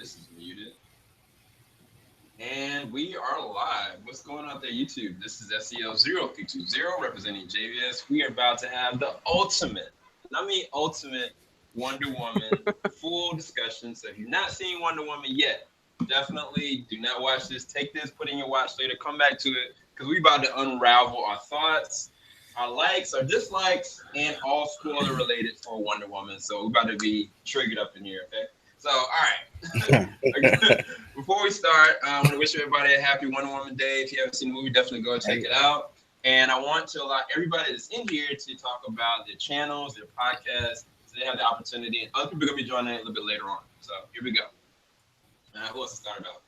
This is muted. And we are live. What's going on there, YouTube? This is SEL0320 representing JVS. We are about to have the ultimate Wonder Woman full discussion. So if you've not seen Wonder Woman yet, definitely do not watch this. Take this, put in your watch later, come back to it, because we're about to unravel our thoughts, our likes, our dislikes, and all spoiler related for Wonder Woman. So we're about to be triggered up in here, okay? So, all right. Before we start, I want to wish everybody a happy Wonder Woman Day. If you haven't seen the movie, definitely go check it out. And I want to allow everybody that's in here to talk about their channels, their podcasts, so they have the opportunity. And other people are going to be joining a little bit later on. So here we go. Who wants to start about?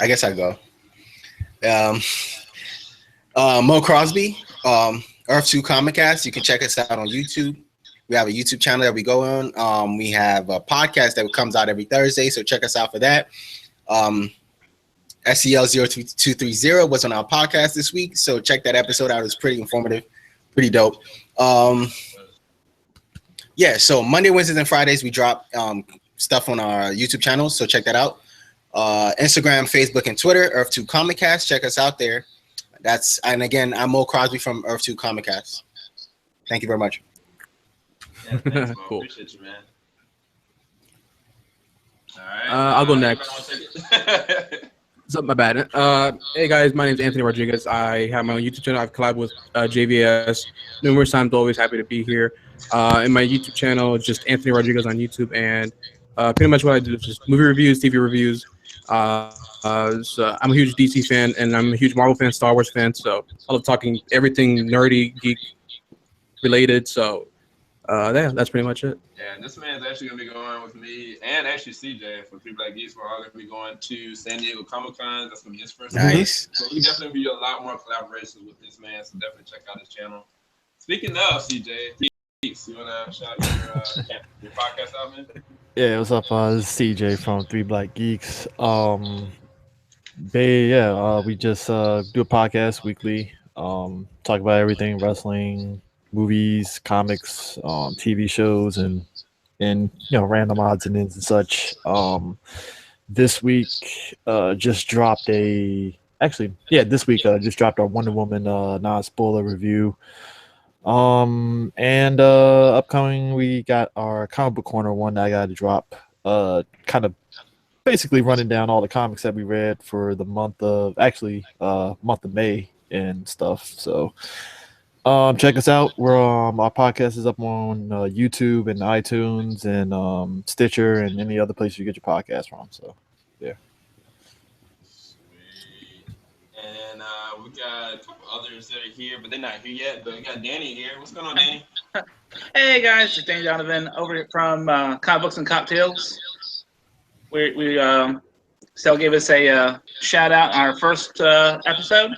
I guess I go. Mo Crosby, Earth 2 Comic Cast. You can check us out on YouTube. We have a YouTube channel that we go on. We have a podcast that comes out every Thursday, so check us out for that. SEL0230 was on our podcast this week, so check that episode out. It's pretty informative, pretty dope. Yeah, so Monday, Wednesdays, and Fridays we drop stuff on our YouTube channel, so check that out. Instagram, Facebook, and Twitter, Earth 2 Comic Cast. Check us out there. And again, I'm Mo Crosby from Earth 2 Comic Cast. Thank you very much. Yeah, thanks, Mo. Cool. Appreciate you, man. All right. I'll go next. So, my bad. Hey guys, my name is Anthony Rodriguez. I have my own YouTube channel. I've collabed with JVS numerous times. Always happy to be here. In my YouTube channel, just Anthony Rodriguez on YouTube, and pretty much what I do is just movie reviews, TV reviews. So I'm a huge DC fan, and I'm a huge Marvel fan, Star Wars fan. So I love talking everything nerdy, geek related. So yeah, that's pretty much it. Yeah, and this man's actually gonna be going with me and actually CJ from Three Black Geeks. We're all gonna be going to San Diego Comic Con. That's gonna be his first time. So we definitely be a lot more collaborations with this man. So definitely check out his channel. Speaking of CJ, you wanna shout your podcast out, man? Yeah, what's up? This is CJ from Three Black Geeks. We just do a podcast weekly. Talk about everything: wrestling, movies, comics, TV shows, and random odds and ends and such. This week just dropped just dropped our Wonder Woman non-spoiler review. Upcoming we got our comic book corner one that I got to drop. Kind of basically running down all the comics that we read for the month of May and stuff. So check us out. We're our podcast is up on YouTube and iTunes and Stitcher and any other place you get your podcast from. So yeah. Sweet. And we got a couple others that are here, but they're not here yet. But we got Danny here. What's going on, Danny? Hey guys, it's Danny Donovan over here from Comic Books and Cocktails. We Sel gave us a shout out on our first episode.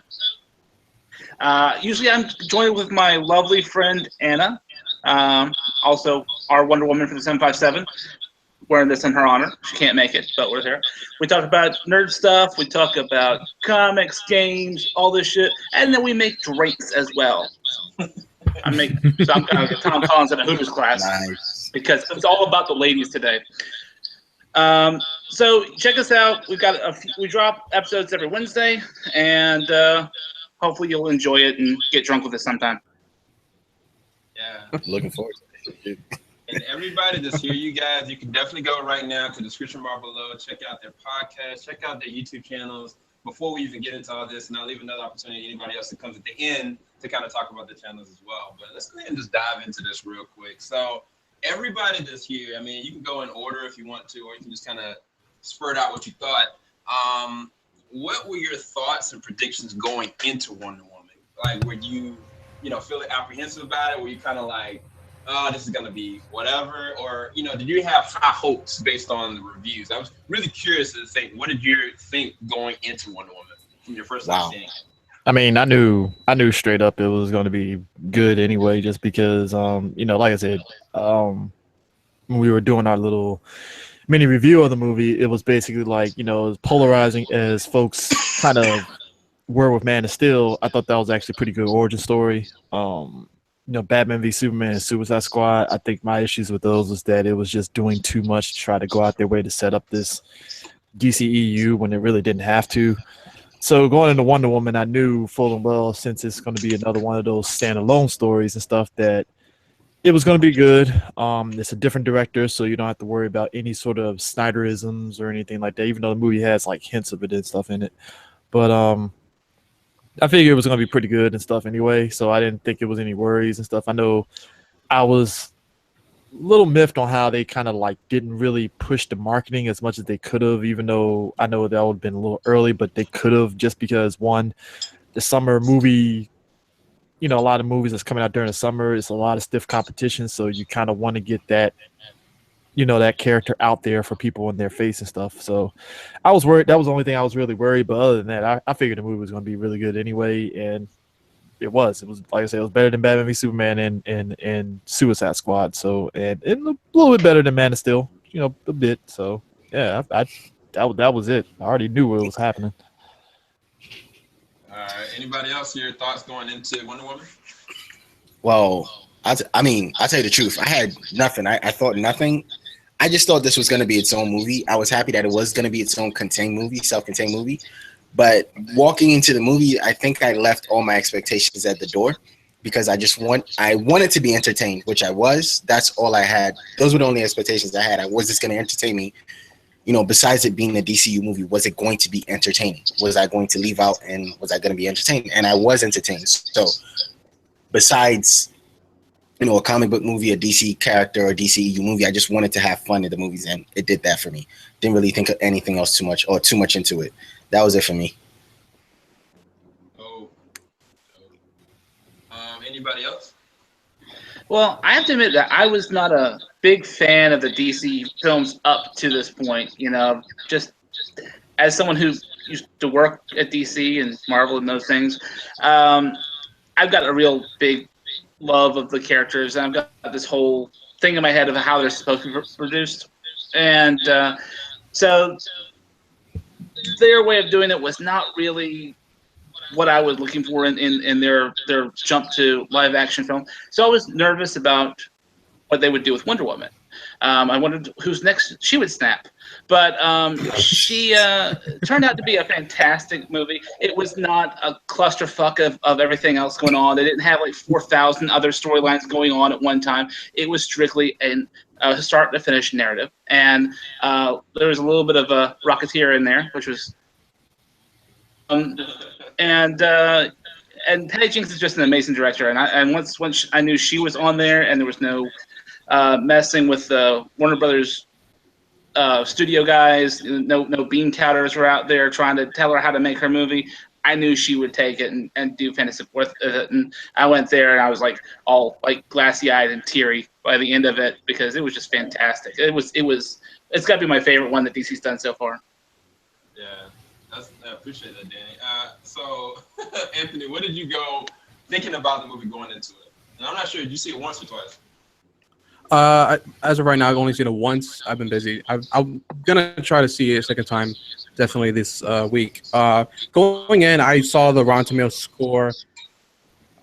Usually I'm joined with my lovely friend Anna, also our Wonder Woman for the 757. Wearing this in her honor. She can't make it, but we're here. We talk about nerd stuff. We talk about comics, games, all this shit, and then we make drinks as well. I'm kind of like a Tom Collins in a Hooters class because it's all about the ladies today. So check us out. We drop episodes every Wednesday, and hopefully you'll enjoy it and get drunk with us sometime. Yeah. Looking forward to it. And everybody that's here, you guys, you can definitely go right now to the description bar below. Check out their podcast. Check out their YouTube channels. Before we even get into all this, and I'll leave another opportunity to anybody else that comes at the end to kind of talk about the channels as well. But let's go ahead and just dive into this real quick. So everybody that's here, I mean, you can go in order if you want to, or you can just kind of spurt out what you thought. What were your thoughts and predictions going into Wonder Woman? Like, were you feeling apprehensive about it? Were you kind of like, oh, this is going to be whatever? Or, did you have high hopes based on the reviews? I was really curious to think, what did you think going into Wonder Woman from your first time seeing it? I mean, I knew straight up it was going to be good anyway, just because, like I said, when we were doing our little mini review of the movie, it was basically like, as polarizing as folks kind of were with Man of Steel. I thought that was actually a pretty good origin story. Batman v Superman and Suicide Squad, I think my issues with those was that it was just doing too much to try to go out their way to set up this DCEU when it really didn't have to. So going into Wonder Woman, I knew full and well, since it's going to be another one of those standalone stories and stuff, that it was going to be good. It's a different director, so you don't have to worry about any sort of Snyderisms or anything like that, even though the movie has like hints of it and stuff in it. But I figured it was going to be pretty good and stuff anyway, so I didn't think it was any worries and stuff. I know I was a little miffed on how they kind of like didn't really push the marketing as much as they could have, even though I know that would have been a little early, but they could have, just because, one, the summer movie, a lot of movies that's coming out during the summer, it's a lot of stiff competition, so you kind of want to get that, that character out there for people in their face and stuff. So I was worried. That was the only thing I was really worried. But other than that, I figured the movie was going to be really good anyway, and it was. It was, like I said, it was better than Batman v Superman and Suicide Squad. So and a little bit better than Man of Steel, a bit. So yeah, that was it. I already knew what was happening. All right. Anybody else? Your thoughts going into Wonder Woman? Well, I mean, I'll tell you the truth. I had nothing. I thought nothing. I just thought this was going to be its own movie. I was happy that it was going to be its own contained movie, self-contained movie. But walking into the movie, I think I left all my expectations at the door, because I wanted to be entertained, which I was. That's all I had. Those were the only expectations I had. Was this going to entertain me? Besides it being a DCU movie, was it going to be entertaining? Was I going to leave out and was I going to be entertained? And I was entertained. So besides, a comic book movie, a DC character, or DCU movie, I just wanted to have fun at the movies, and it did that for me. Didn't really think of anything else too much into it. That was it for me. Oh. Anybody else? Well, I have to admit that I was not a big fan of the DC films up to this point. Just as someone who used to work at DC and Marvel and those things, I've got a real big love of the characters, and I've got this whole thing in my head of how they're supposed to be produced, and so their way of doing it was not really what I was looking for in their jump to live action film. So I was nervous about what they would do with Wonder Woman. I wondered who's next she would snap. But she turned out to be a fantastic movie. It was not a clusterfuck of everything else going on. They didn't have like 4,000 other storylines going on at one time. It was strictly a start to finish narrative. And there was a little bit of a Rocketeer in there, which was and Patty Jenkins is just an amazing director. And once I knew she was on there, and there was no messing with the Warner Brothers studio guys, no bean counters were out there trying to tell her how to make her movie, I knew she would take it and do fantastic with it. And I went there and I was like all like glassy eyed and teary by the end of it, because it was just fantastic. It's got to be my favorite one that DC's done so far. Yeah. I appreciate that, Danny. So, Anthony, what did you go thinking about the movie going into it? And I'm not sure, did you see it once or twice? As of right now, I've only seen it once. I've been busy. I'm going to try to see it a second time, definitely this week. Going in, I saw the Rotten Tomatoes score.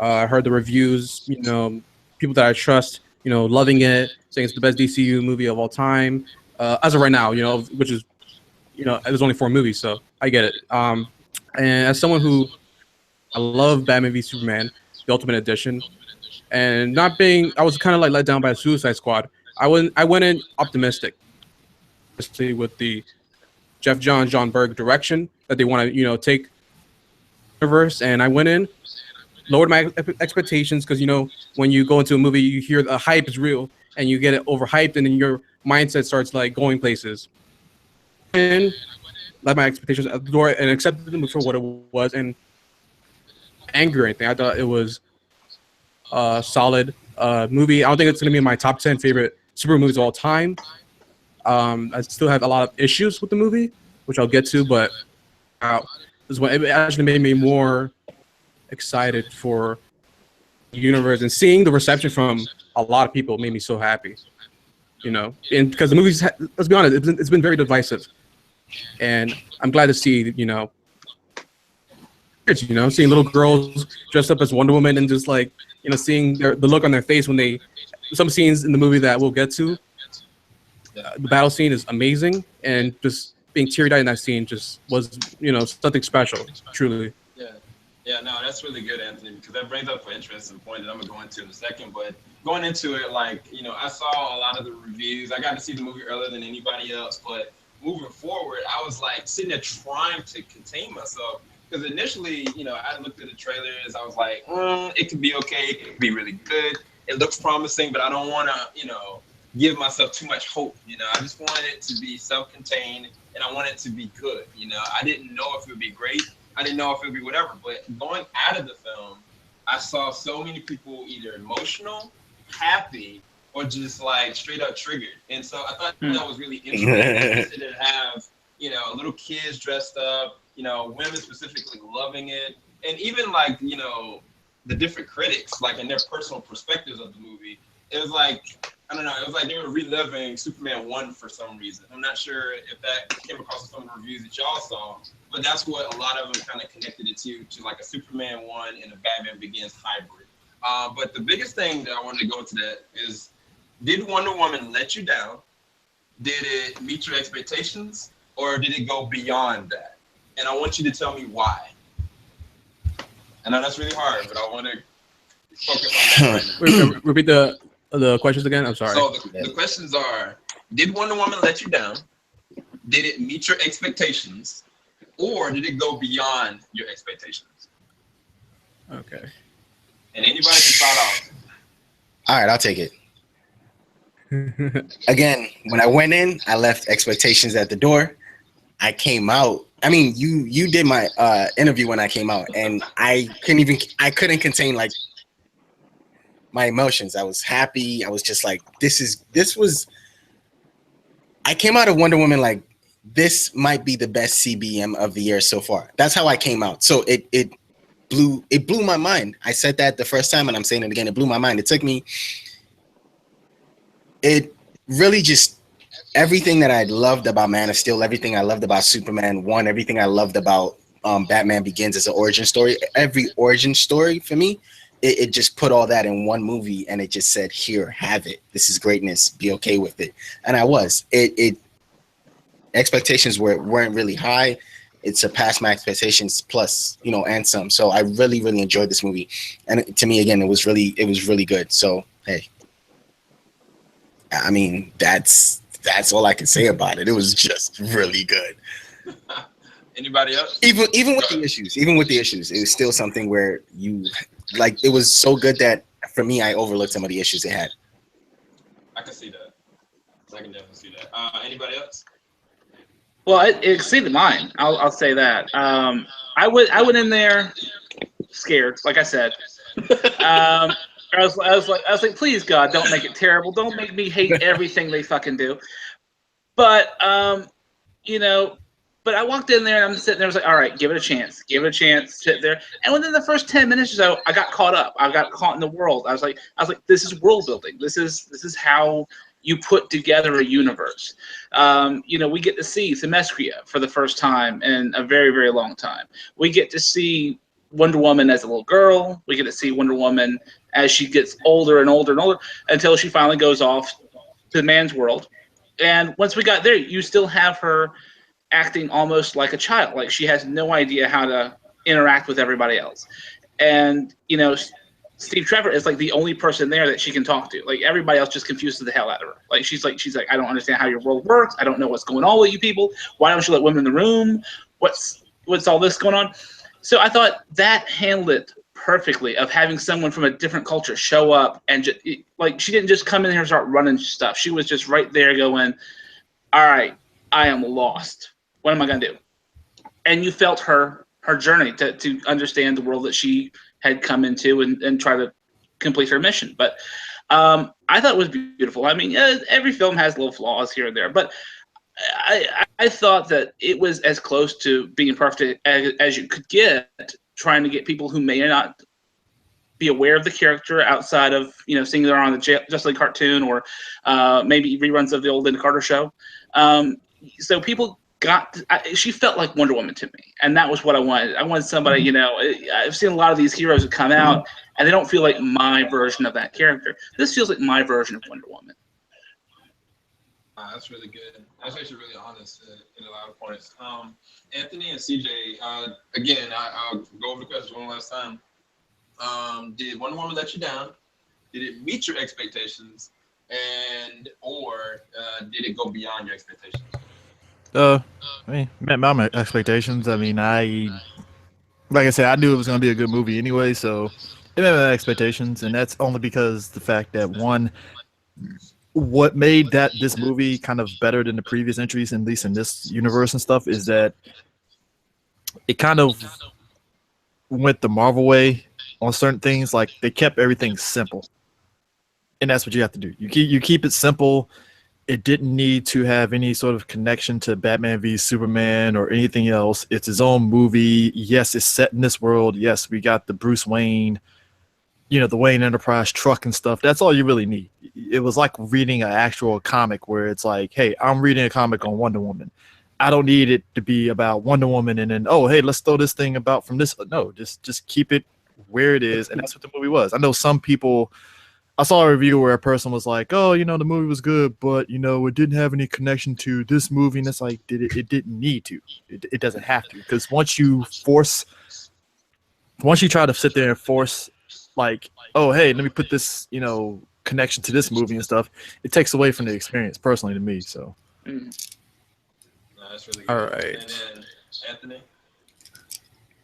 I heard the reviews, people that I trust, loving it, saying it's the best DCU movie of all time. As of right now, which is, there's only 4 movies, so I get it. And as someone who, I love Batman v Superman, the Ultimate Edition, and I was kind of like let down by Suicide Squad. I went in optimistic, especially with the Jeff Johns, John Berg direction that they want to, take the universe. And I went in, lowered my expectations, because, when you go into a movie, you hear the hype is real, and you get it overhyped, and then your mindset starts like going places. And let my expectations at the door and accepted them for what it was, and anger or anything. I thought it was a solid movie. I don't think it's going to be in my top 10 favorite super movies of all time. I still have a lot of issues with the movie, which I'll get to, but it actually made me more excited for the universe, and seeing the reception from a lot of people made me so happy. And because the movie's, let's be honest, it's been very divisive, and I'm glad to see, seeing little girls dressed up as Wonder Woman and just like seeing the look on their face when they, some scenes in the movie that we'll get to, the battle scene is amazing, and just being teary-eyed in that scene just was, something special, truly. Yeah, no, that's really good, Anthony, because that brings up an interesting point that I'm gonna go into in a second. But going into it, I saw a lot of the reviews. I got to see the movie earlier than anybody else, but moving forward, I was like sitting there trying to contain myself because initially, I looked at the trailers. I was like, it could be okay, it could be really good. It looks promising, but I don't want to, give myself too much hope. I just want it to be self-contained, and I want it to be good. I didn't know if it would be great. I didn't know if it would be whatever, but going out of the film, I saw so many people either emotional, happy, or just like straight up triggered. And so I thought that was really interesting to have, little kids dressed up, women specifically loving it. And even the different critics, in their personal perspectives of the movie, it was like, I don't know, it was like they were reliving Superman 1 for some reason. I'm not sure if that came across in some of the reviews that y'all saw, but that's what a lot of them kind of connected it to like a Superman 1 and a Batman Begins hybrid. But the biggest thing that I wanted to go into that is, did Wonder Woman let you down? Did it meet your expectations? Or did it go beyond that? And I want you to tell me why. I know that's really hard, but I want to focus on that right now. Repeat the questions again? I'm sorry. So the questions are, did Wonder Woman let you down? Did it meet your expectations? Or did it go beyond your expectations? Okay. And anybody can start off. All right, I'll take it. Again, when I went in, I left expectations at the door. I came out. I mean, you did my interview when I came out, and I couldn't contain my emotions. I was happy. I was just like, I came out of Wonder Woman like, this might be the best CBM of the year so far. That's how I came out. So it blew my mind. I said that the first time, and I'm saying it again. It blew my mind. It really just, everything that I loved about Man of Steel, everything I loved about Superman 1, everything I loved about Batman Begins as an origin story, every origin story for me, it just put all that in one movie, and it just said, here, have it. This is greatness. Be okay with it. And I was. Expectations weren't really high. It surpassed my expectations plus, and some. So I really, really enjoyed this movie. And to me, again, it was really good. So, hey, I mean, that's all I can say about it. It was just really good. Anybody else? Even with the issues, it was still something where it was so good that for me, I overlooked some of the issues it had. I can see that. I can definitely see that. Anybody else? Well, it exceeded mine. I'll say that. I went in there scared, like I said. I was like, please God, don't make it terrible. Don't make me hate everything they fucking do. But but I walked in there and I'm sitting there. I was like, all right, give it a chance. Sit there. And within the first 10 minutes or so, I got caught up. I got caught in the world. I was like, this is world building. This is how you put together a universe. We get to see Themyscira for the first time in a very, very long time. We get to see Wonder Woman as a little girl. We get to see Wonder Woman as she gets older and older and older until she finally goes off to the man's world. And once we got there, you still have her acting almost like a child. Like she has no idea how to interact with everybody else. And, Steve Trevor is like the only person there that she can talk to. Like everybody else just confuses the hell out of her. Like she's like, I don't understand how your world works. I don't know what's going on with you people. Why don't you let women in the room? What's all this going on? So I thought that handled it perfectly, of having someone from a different culture show up and just, she didn't just come in here and start running stuff. She was just right there going, all right, I am lost. What am I gonna do? And you felt her journey to understand the world that she had come into and try to complete her mission. But I thought it was beautiful. I mean, every film has little flaws here and there, but I thought that it was as close to being perfect as you could get, trying to get people who may not be aware of the character outside of, seeing her on the Justice League cartoon or maybe reruns of the old Linda Carter show. So people she felt like Wonder Woman to me, and that was what I wanted. I wanted somebody, you know, I've seen a lot of these heroes that come out, and they don't feel like my version of that character. This feels like my version of Wonder Woman. That's really good. That's actually really honest in a lot of points. Anthony and CJ, again, I'll go over the question one last time. Did Wonder Woman let you down? Did it meet your expectations? Or did it go beyond your expectations? I mean, met my expectations. I mean, like I said, I knew it was going to be a good movie anyway, so it met my expectations, and that's only because the fact that one, what made this movie kind of better than the previous entries, at least in this universe and stuff, is that it kind of went the Marvel way on certain things. Like, they kept everything simple, and that's what you have to do. You keep it simple. It didn't need to have any sort of connection to Batman v Superman or anything else. It's his own movie. Yes, it's set in this world. Yes, we got the Bruce Wayne, you know, the Wayne Enterprise truck and stuff. That's all you really need. It was like reading an actual comic where it's like, hey, I'm reading a comic on Wonder Woman. I don't need it to be about Wonder Woman and then, oh, hey, let's throw this thing about from this. No, just keep it where it is. And that's what the movie was. I know some people, I saw a review where a person was like, oh, you know, the movie was good, but, you know, it didn't have any connection to this movie. And it's like, it didn't need to. It doesn't have to. Because once you try to sit there and force, like, oh, hey, let me put this, you know, connection to this movie and stuff, it takes away from the experience, personally, to me. So. No, that's really good. All right. And then, Anthony?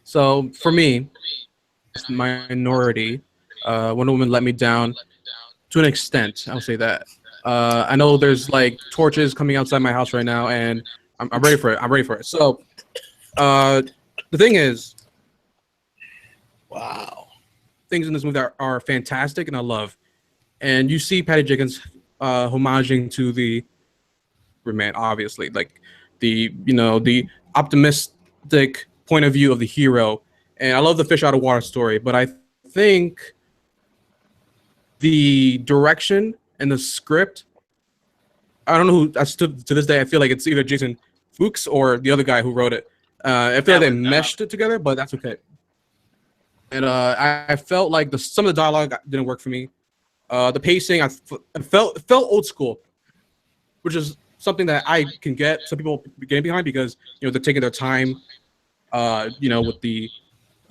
So for me, it's minority. Wonder Woman let me down to an extent. I'll say that. I know there's like torches coming outside my house right now, and I'm ready for it. I'm ready for it. So the thing is, Wow. things in this movie are fantastic and I love. And you see Patty Jenkins homaging to the Superman, obviously, like the optimistic point of view of the hero. And I love the fish out of water story, but I think the direction and the script, I don't know who, to this day, I feel like it's either Jason Fuchs or the other guy who wrote it. I feel like they meshed it together, but that's okay. And I felt like some of the dialogue didn't work for me. The pacing, I felt old school, which is something that I can get some people getting behind because, you know, they're taking their time, you know, with the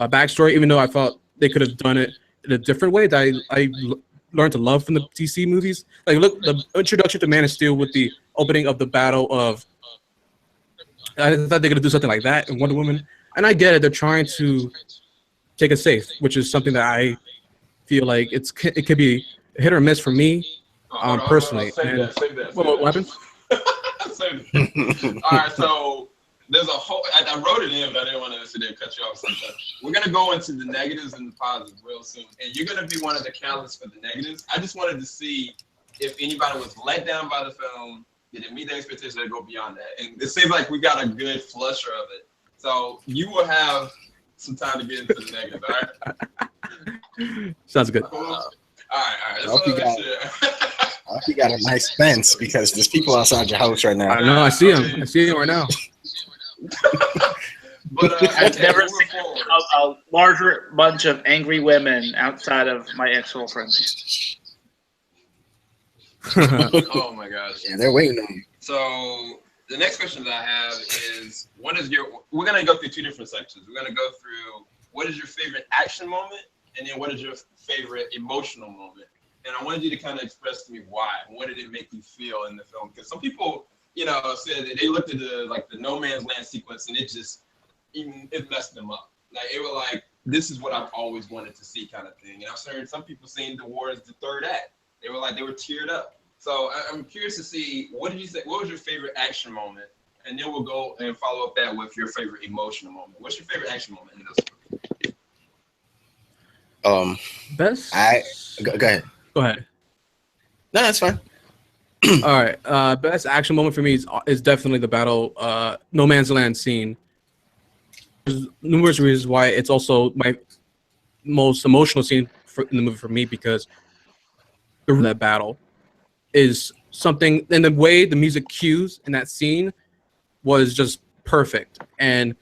backstory, even though I felt they could have done it in a different way that I learned to love from the DC movies. Like, look, the introduction to Man of Steel with the opening of the battle of, I thought they could do something like that in Wonder Woman. And I get it, they're trying to take it safe, which is something that I feel like it could be a hit or miss for me, personally. Save that. What happened? All right, so there's a whole. I wrote it in, but I didn't want to sit there and cut you off. Sometimes we're gonna go into the negatives and the positives real soon, and you're gonna be one of the catalysts for the negatives. I just wanted to see if anybody was let down by the film. Did it meet the expectations or go beyond that? And it seems like we got a good flusher of it. So you will have some time to get into the negative. All right. Sounds good. Cool. All right. I hope you got a nice fence because there's people outside your house right now. I know. I see him. I see him right now. But I've never seen a larger bunch of angry women outside of my ex-girlfriend. Oh my gosh. Yeah, they're waiting on you. So the next question that I have is, we're going to go through two different sections. We're going to go through what is your favorite action moment, and then what is your favorite emotional moment. And I wanted you to kind of express to me why. What did it make you feel in the film? Because some people, you know, said that they looked at the no man's land sequence and it messed them up. Like, it was like, this is what I've always wanted to see kind of thing. And I've heard some people saying the war is the third act. They were teared up. So I'm curious to see, what did you say? What was your favorite action moment? And then we'll go and follow up that with your favorite emotional moment. What's your favorite action moment in this movie? Best? Go ahead. Go ahead. No, that's fine. All right. Best action moment for me is definitely the battle, No Man's Land scene. There's numerous reasons why it's also my most emotional scene in the movie for me, because that battle is something, and the way the music cues in that scene was just perfect. And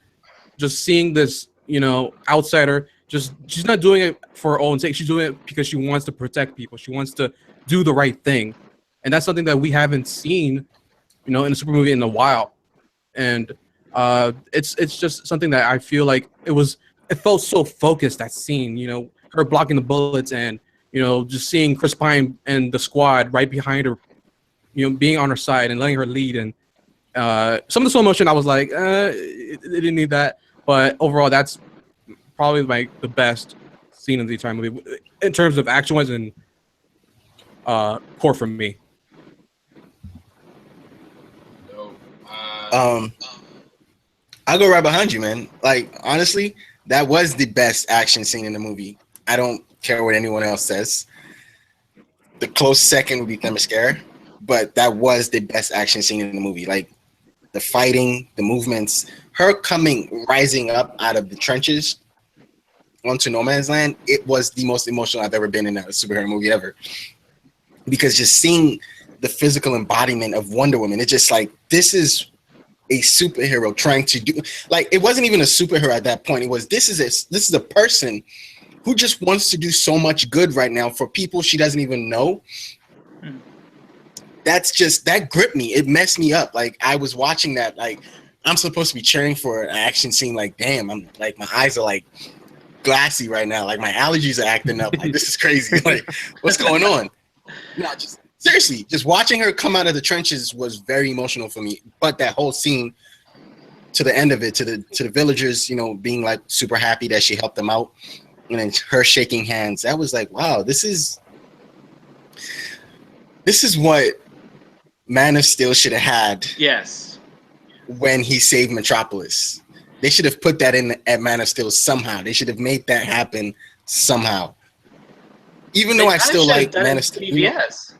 just seeing this, outsider, she's not doing it for her own sake. She's doing it because she wants to protect people. She wants to do the right thing. And that's something that we haven't seen, in a super movie in a while. And it's just something that I feel like it felt so focused, that scene, her blocking the bullets and, just seeing Chris Pine and the squad right behind her, being on her side and letting her lead. And some of the slow motion, I was like, it didn't need that. But overall, that's probably the best scene of the entire movie in terms of action-wise and core for me. I'll go right behind you, man. Like, honestly, that was the best action scene in the movie. I don't care what anyone else says. The close second would be Themyscira, but that was the best action scene in the movie. Like, the fighting, the movements, her rising up out of the trenches onto no man's land, it was the most emotional I've ever been in a superhero movie ever. Because just seeing the physical embodiment of Wonder Woman, it's just like, this is a superhero trying to do, like, it wasn't even a superhero at that point. It was, this is a person who just wants to do so much good right now for people she doesn't even know. That gripped me. It messed me up. Like, I was watching that, like, I'm supposed to be cheering for an action scene. Like, damn, I'm like, my eyes are like glassy right now. Like, my allergies are acting up. Like, this is crazy. Like, what's going on? No, just seriously, just watching her come out of the trenches was very emotional for me. But that whole scene to the end of it, to the villagers, being like super happy that she helped them out, and then her shaking hands, that was like, wow, this is what Man of Steel should have had. Yes. When he saved Metropolis. They should have put that in at Man of Steel somehow. They should have made that happen somehow. Even though I still like Man of Steel. Yes.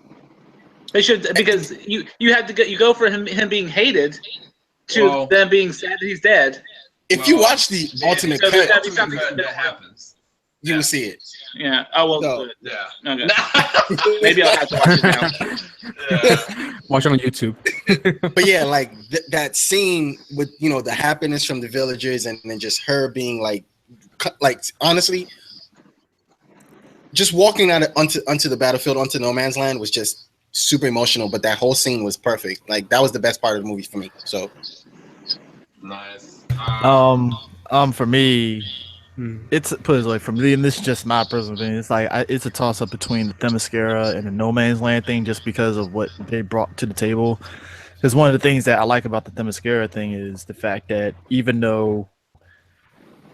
They should, because you go for him being hated to them being sad that he's dead. If you watch the ultimate cut, that happens. You will see it. Yeah. Oh, well. So, yeah. Okay. Maybe I'll have to watch it now. Watch it on YouTube. But yeah, like that scene with, the happiness from the villagers and then just her being like honestly, just walking out onto the battlefield, onto no man's land was just super emotional. But that whole scene was perfect. Like, that was the best part of the movie for me. So nice. For me, it's put it like, for me, and this is just my personal opinion, it's like it's a toss up between the Themyscira and the No Man's Land thing, just because of what they brought to the table. Because one of the things that I like about the Themyscira thing is the fact that even though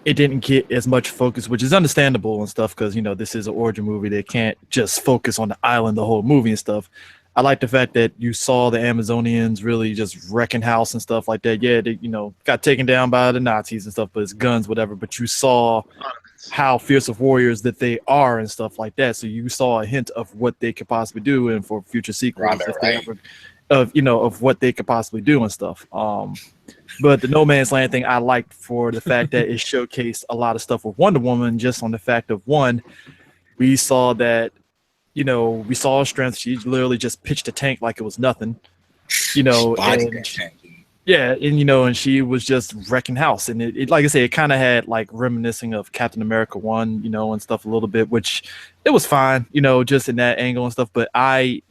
it didn't get as much focus, which is understandable and stuff, because this is an origin movie, they can't just focus on the island the whole movie and stuff. I like the fact that you saw the Amazonians really just wrecking house and stuff like that. Yeah, they got taken down by the Nazis and stuff, but it's guns, whatever. But you saw how fierce of warriors that they are and stuff like that. So you saw a hint of what they could possibly do, and for future sequels, of what they could possibly do and stuff. But the No Man's Land thing I liked for the fact that it showcased a lot of stuff with Wonder Woman, just on the fact of, one, we saw that. We saw her strength. She literally just pitched a tank like it was nothing. And she was just wrecking house. And it like I say, it kind of had like reminiscing of Captain America 1, and stuff a little bit, which it was fine, just in that angle and stuff. But I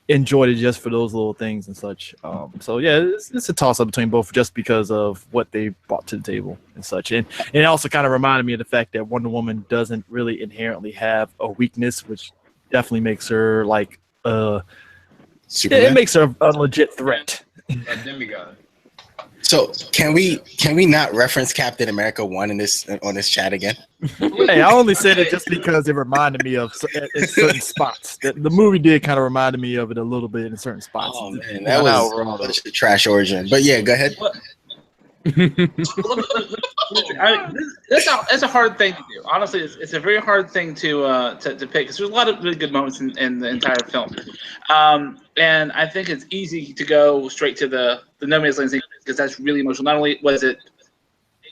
enjoyed it just for those little things and such. So yeah, it's a toss up between both, just because of what they brought to the table and such. And it also kind of reminded me of the fact that Wonder Woman doesn't really inherently have a weakness, which definitely makes her like it makes her a legit threat. A demigod. So can we not reference Captain America 1 on this chat again? Hey, I only said it just because it reminded me of in certain spots. The movie did kind of remind me of it a little bit in certain spots. Oh man, that was such a trash origin. But yeah, go ahead. That's a hard thing to do. Honestly, it's a very hard thing to pick, because there's a lot of really good moments in the entire film, and I think it's easy to go straight to the No Man's Land thing, because that's really emotional. Not only was it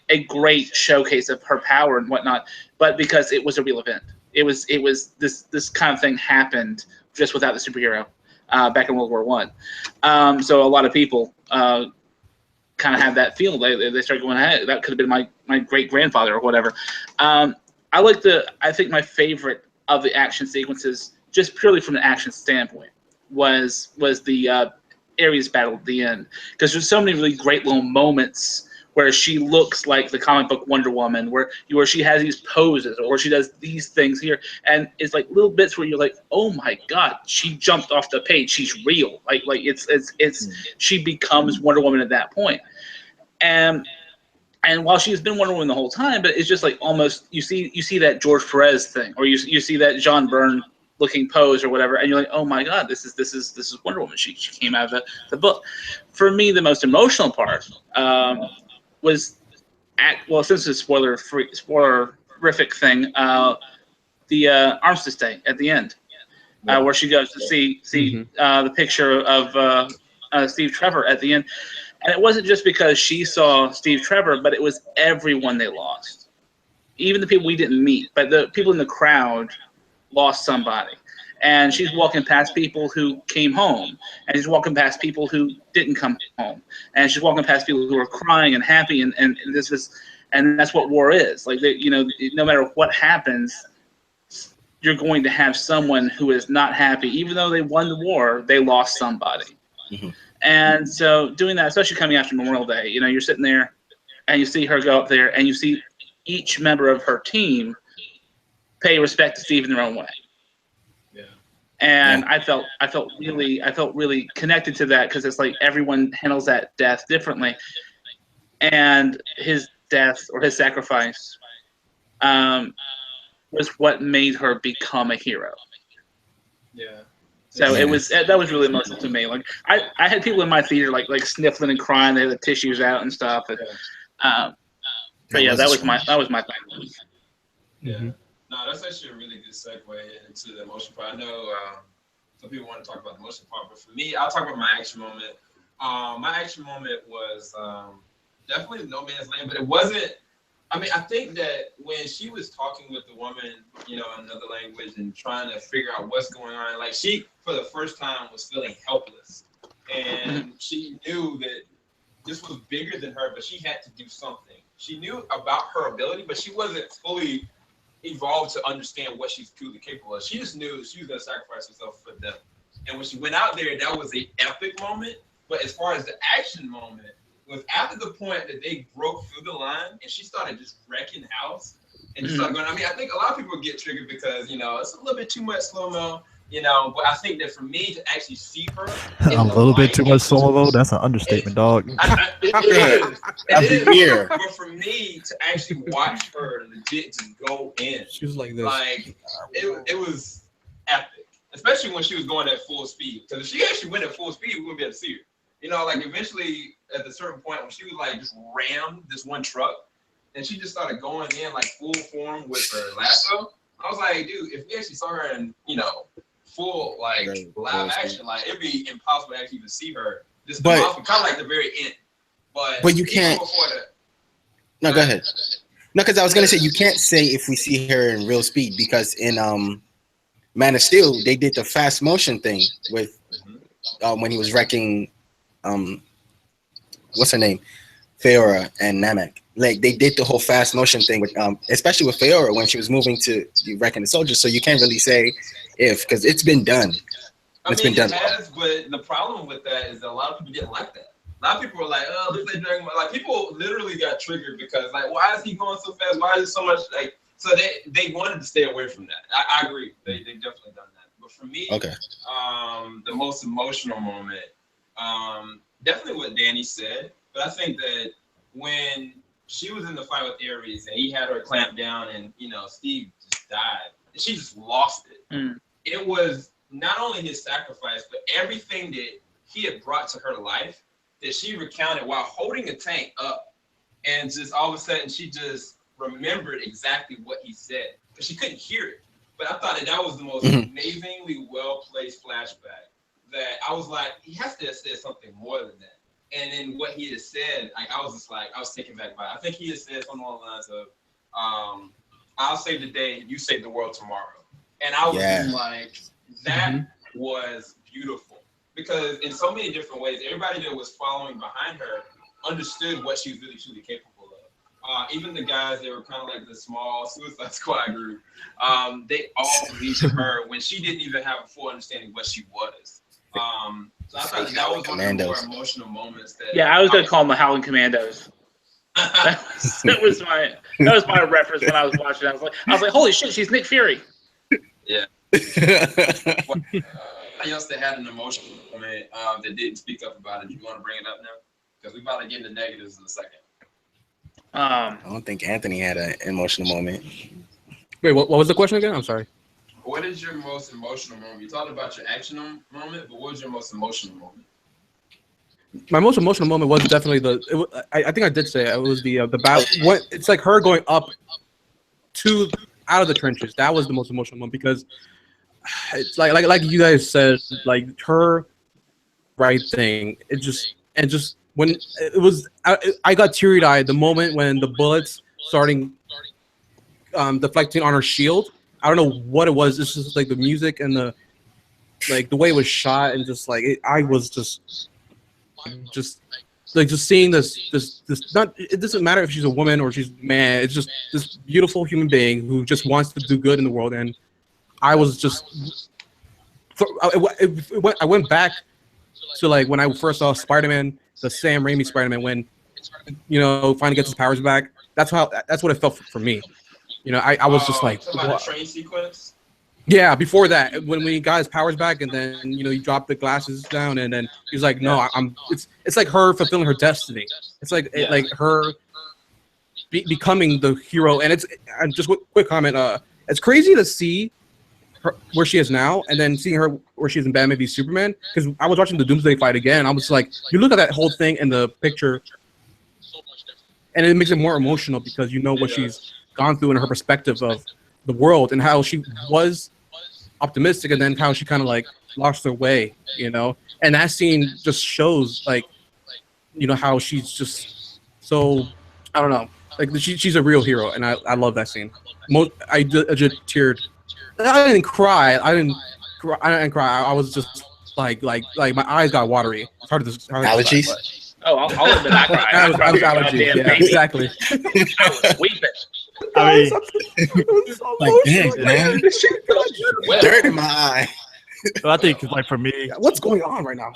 a great showcase of her power and whatnot, but because it was a real event. It was this kind of thing happened just without the superhero back in World War I. So a lot of people kind of have that feel. They start going, hey, that could have been my great grandfather or whatever. I think my favorite of the action sequences, just purely from an action standpoint, was the Ares battle at the end, because there's so many really great little moments where she looks like the comic book Wonder Woman, where she has these poses, or she does these things here, and it's like little bits where you're like, oh my god, she jumped off the page, she's real, like it's she becomes Wonder Woman at that point, and while she's been Wonder Woman the whole time, but it's just like almost you see that George Perez thing, or you see that John Byrne looking pose or whatever, and you're like, oh my god, this is Wonder Woman. She came out of the book. For me, the most emotional part was since it's spoilerific thing, the armistice day at the end, where she goes to see the picture of Steve Trevor at the end, and it wasn't just because she saw Steve Trevor, but it was everyone they lost, even the people we didn't meet, but the people in the crowd lost somebody. And she's walking past people who came home, and she's walking past people who didn't come home, and she's walking past people who are crying and happy, and that's what war is. Like, no matter what happens, you're going to have someone who is not happy, even though they won the war, they lost somebody. Mm-hmm. And so doing that, especially coming after Memorial Day, you're sitting there, and you see her go up there, and you see each member of her team pay respect to Steve in their own way. And I felt really connected to that, because it's like everyone handles that death differently, and his death or his sacrifice was what made her become a hero. Yeah. So that was really emotional to me. Like I had people in my theater like sniffling and crying. They had the tissues out and stuff. And, but yeah, that was my thing. Yeah. Mm-hmm. No, that's actually a really good segue into the emotion part. I know some people want to talk about the emotion part, but for me, I'll talk about my action moment. My action moment was definitely No Man's Land, but it wasn't. I mean, I think that when she was talking with the woman, in another language and trying to figure out what's going on, like she, for the first time, was feeling helpless, and she knew that this was bigger than her, but she had to do something. She knew about her ability, but she wasn't fully evolved to understand what she's truly capable of. She just knew she was going to sacrifice herself for them. And when she went out there, that was an epic moment. But as far as the action moment, was after the point that they broke through the line and she started just wrecking house and just started going. I mean, I think a lot of people get triggered because, it's a little bit too much slow-mo, but I think that for me to actually see her a little bit too much slow-mo, that's an understatement, dog. It is. But for me to actually watch her legit just go in, she was like this. Like it was epic, especially when she was going at full speed. Because if she actually went at full speed, we wouldn't be able to see her. Like eventually at a certain point when she was like just rammed this one truck and she just started going in like full form with her lasso. I was like, dude, if we actually saw her in, full like live action, like it'd be impossible to actually even see her. Just kind of like the very end. But you can't. No, go ahead. No, because I was gonna say you can't say if we see her in real speed, because in Man of Steel they did the fast motion thing with when he was wrecking what's her name, Feora and Namek. Like they did the whole fast motion thing with especially with Feora when she was moving to wrecking the soldiers. So you can't really say if, because it's been done. It has, but the problem with that is that a lot of people didn't like that. A lot of people were like, "Oh, looks like Dragon Ball." Like people literally got triggered because, like, why is he going so fast? Why is it so much? Like, so they wanted to stay away from that. I agree. They definitely done that. But for me, the most emotional moment, definitely what Danny said. But I think that when she was in the fight with Ares and he had her clamped down, and Steve just died, and she just lost it. It was not only his sacrifice, but everything that he had brought to her life that she recounted while holding a tank up, and just all of a sudden she just remembered exactly what he said because she couldn't hear it. But I thought that was the most amazingly well-placed flashback that I was like, he has to have said something more than that. And then what he had said, like I was taken back by it. I think he had said something along the lines of, I'll save the day, you save the world tomorrow. And I was just like, that was beautiful. Because in so many different ways, everybody that was following behind her understood what she was really truly capable of. Even the guys that were kind of like the small Suicide Squad group, they all believed in her when she didn't even have a full understanding of what she was. So I thought that was one of the more emotional moments. I was gonna call them the Howling Commandos. that was my reference when I was watching it. I was like, holy shit, she's Nick Fury. Yeah. Else that had an emotional moment that didn't speak up about it. You want to bring it up now? Because we're about to get into negatives in a second. I don't think Anthony had an emotional moment. Wait, what was the question again? I'm sorry. What is your most emotional moment? You talked about your action moment, but what was your most emotional moment? My most emotional moment was definitely I think I did say it was the battle. It's like her going up out of the trenches. That was the most emotional moment because it's like you guys said, like her right thing. It just when it was, I got teary eyed the moment when the bullets starting deflecting on her shield. I don't know what it was. It's just like the music and the way it was shot and just like I was just seeing this not, it doesn't matter if she's a woman or she's a man. It's just this beautiful human being who just wants to do good in the world. And I was just I went back to like when I first saw Spider-Man, the Sam Raimi Spider-Man, when finally gets his powers back. That's what it felt for me. I was just like, the train sequence. Yeah, before that, when he got his powers back, and then he dropped the glasses down, and then he was like, "No, I'm." It's like her fulfilling her destiny. It's like her becoming the hero. And and just quick comment. It's crazy to see her where she is now, and then seeing her where she is in Batman v Superman. Because I was watching the Doomsday fight again. I was like, you look at that whole thing in the picture, and it makes it more emotional because what she's gone through in her perspective of the world and how she was optimistic and then how she kind of like lost her way, and that scene just shows how she's just so, I don't know, like she's a real hero, and I love that scene. I just teared. I didn't cry. I didn't cry. I was just like my eyes got watery. It's hard to allergies. Describe, I'll admit I cried. I was allergies. Yeah, exactly. I was weeping. I mean, like, dang, man, dirt in my eye. So I think like for me, what's going on right now?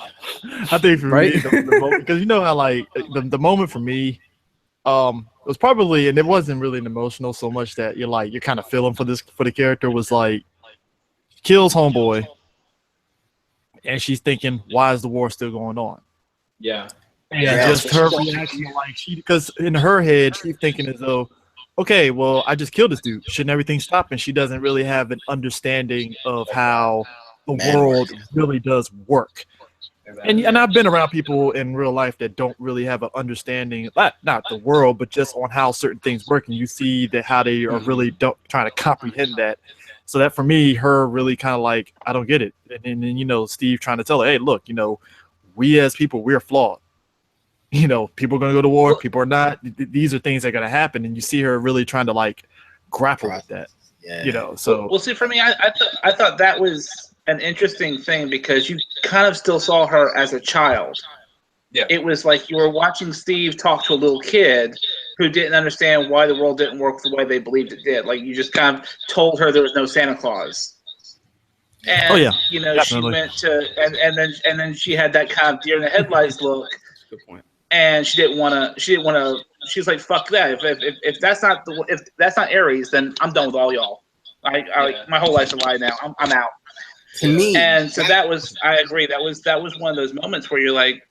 I think for me, the moment, because how like the moment for me, it was probably, and it wasn't really an emotional so much that you're kind of feeling for the character, was like kills homeboy, and she's thinking, why is the war still going on? Yeah. Yeah, just her reaction, like because in her head she's thinking as though, okay, well, I just killed this dude. Shouldn't everything stop? And she doesn't really have an understanding of how the world really does work. Exactly. And I've been around people in real life that don't really have an understanding, not the world, but just on how certain things work. And you see that how they are really trying to comprehend that. So that for me, her really kind of like, I don't get it. And then, Steve trying to tell her, hey, look, we as people, we're flawed. People are going to go to war. People are not. These are things that are going to happen. And you see her really trying to like grapple with that. Yeah. So. Well, see, for me, I thought that was an interesting thing because you kind of still saw her as a child. Yeah. It was like you were watching Steve talk to a little kid who didn't understand why the world didn't work the way they believed it did. Like you just kind of told her there was no Santa Claus. And, definitely. she went to, and then she had that kind of deer in the headlights look. Good point. And she didn't want to. She was like, "Fuck that! If that's not if that's not Aries, then I'm done with all y'all. My whole life's a lie now. I'm out." To me, and so that was. I agree. That was one of those moments where you're like,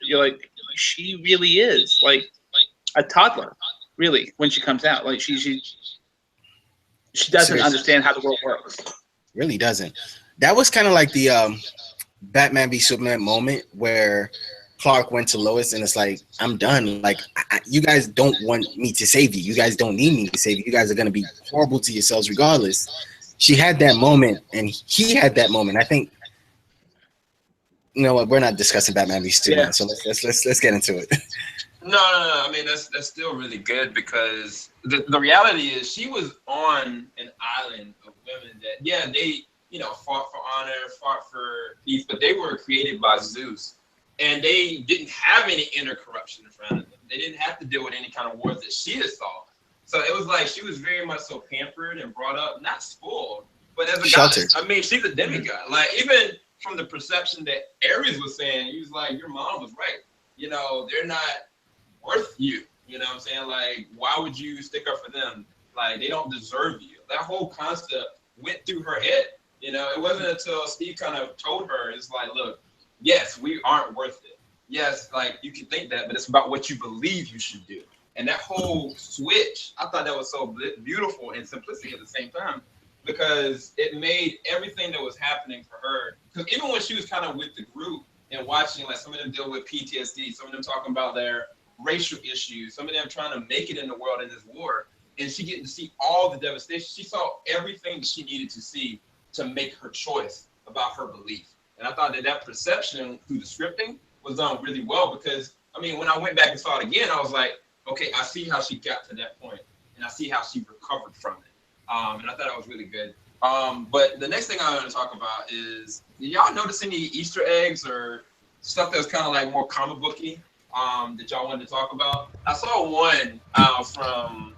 she really is like a toddler, really, when she comes out. Like she doesn't understand how the world works. Really doesn't. That was kind of like the Batman v Superman moment where Clark went to Lois and it's like, I'm done. Like, you guys don't want me to save you. You guys don't need me to save you. You guys are going to be horrible to yourselves regardless. She had that moment and he had that moment. I think, you know what? We're not discussing Batman v Superman, so let's get into it. No. I mean, that's still really good because the reality is she was on an island of women that, they, fought for honor, fought for peace, but they were created by Zeus. And they didn't have any inner corruption in front of them. They didn't have to deal with any kind of wars that she had saw. So it was like she was very much so pampered and brought up, not spoiled, but as a goddess. I mean, she's a demigod. Like, even from the perception that Ares was saying, he was like, your mom was right. You know, they're not worth you. You know what I'm saying? Like, why would you stick up for them? Like, they don't deserve you. That whole concept went through her head. You know, it wasn't until Steve kind of told her, it's like, look, yes, we aren't worth it. Yes, like, you can think that, but it's about what you believe you should do. And that whole switch, I thought that was so beautiful and simplistic at the same time, because it made everything that was happening for her. Because even when she was kind of with the group and watching, like, some of them deal with PTSD, some of them talking about their racial issues, some of them trying to make it in the world in this war, and she getting to see all the devastation. She saw everything that she needed to see to make her choice about her belief. And I thought that perception through the scripting was done really well, because, I mean, when I went back and saw it again, I was like, okay, I see how she got to that point, and I see how she recovered from it. And I thought that was really good. But the next thing I want to talk about is, did y'all notice any Easter eggs or stuff that was kind of like more comic booky that y'all wanted to talk about? I saw one from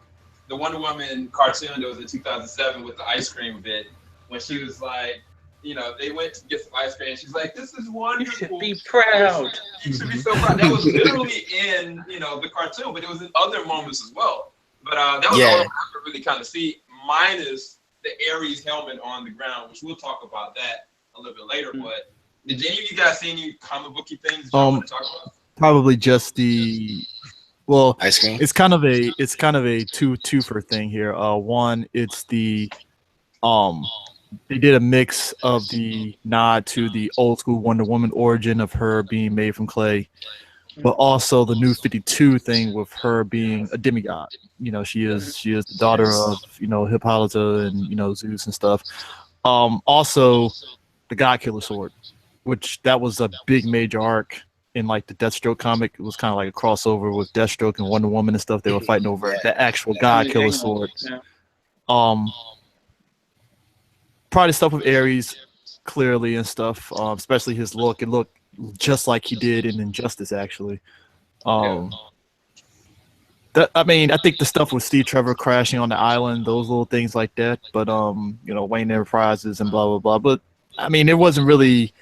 the Wonder Woman cartoon that was in 2007 with the ice cream bit, when she was like, you know, they went to get some ice cream. She's like, "This is wonderful. You should be proud. You should be so proud." That was literally in, you know, the cartoon, but it was in other moments as well. But that was all I could really kind of see, minus the Ares helmet on the ground, which we'll talk about that a little bit later. But did any of you guys see any comic booky things that y'all want to talk about? Probably just the ice cream. It's kind of a twofer thing here. One, it's the they did a mix of the nod to the old school Wonder Woman origin of her being made from clay, but also the new 52 thing with her being a demigod. You know, she is the daughter of, you know, Hippolyta and, you know, Zeus and stuff. Also the God Killer sword, which that was a big major arc in like the Deathstroke comic. It was kind of like a crossover with Deathstroke and Wonder Woman and stuff. They were fighting over the actual God Killer sword. Probably stuff with Ares, clearly, and stuff, especially his look. It looked just like he did in Injustice, actually. I mean, I think the stuff with Steve Trevor crashing on the island, those little things like that, but, you know, Wayne Enterprises and blah, blah, blah. But, I mean, it wasn't really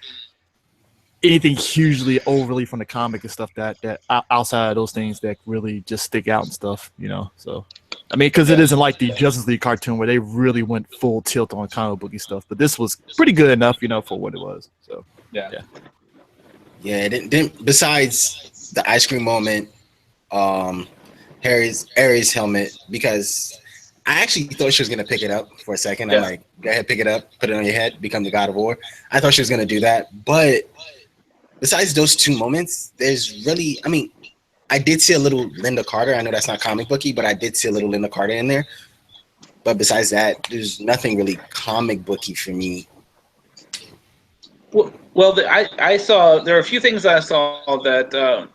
anything hugely overly from the comic and stuff that outside of those things that really just stick out and stuff, you know, so. I mean, because it isn't like the Justice League cartoon where they really went full tilt on comic booky stuff, but this was pretty good enough, you know, for what it was. So yeah. Besides the ice cream moment, Ares helmet, because I actually thought she was gonna pick it up for a second. I'm like, go ahead, pick it up, put it on your head, become the God of War. I thought she was gonna do that, but besides those two moments, there's really, I mean, I did see a little Linda Carter. I know that's not comic booky, but I did see a little Linda Carter in there. But besides that, there's nothing really comic booky for me. Well, I saw, there are a few things I saw that,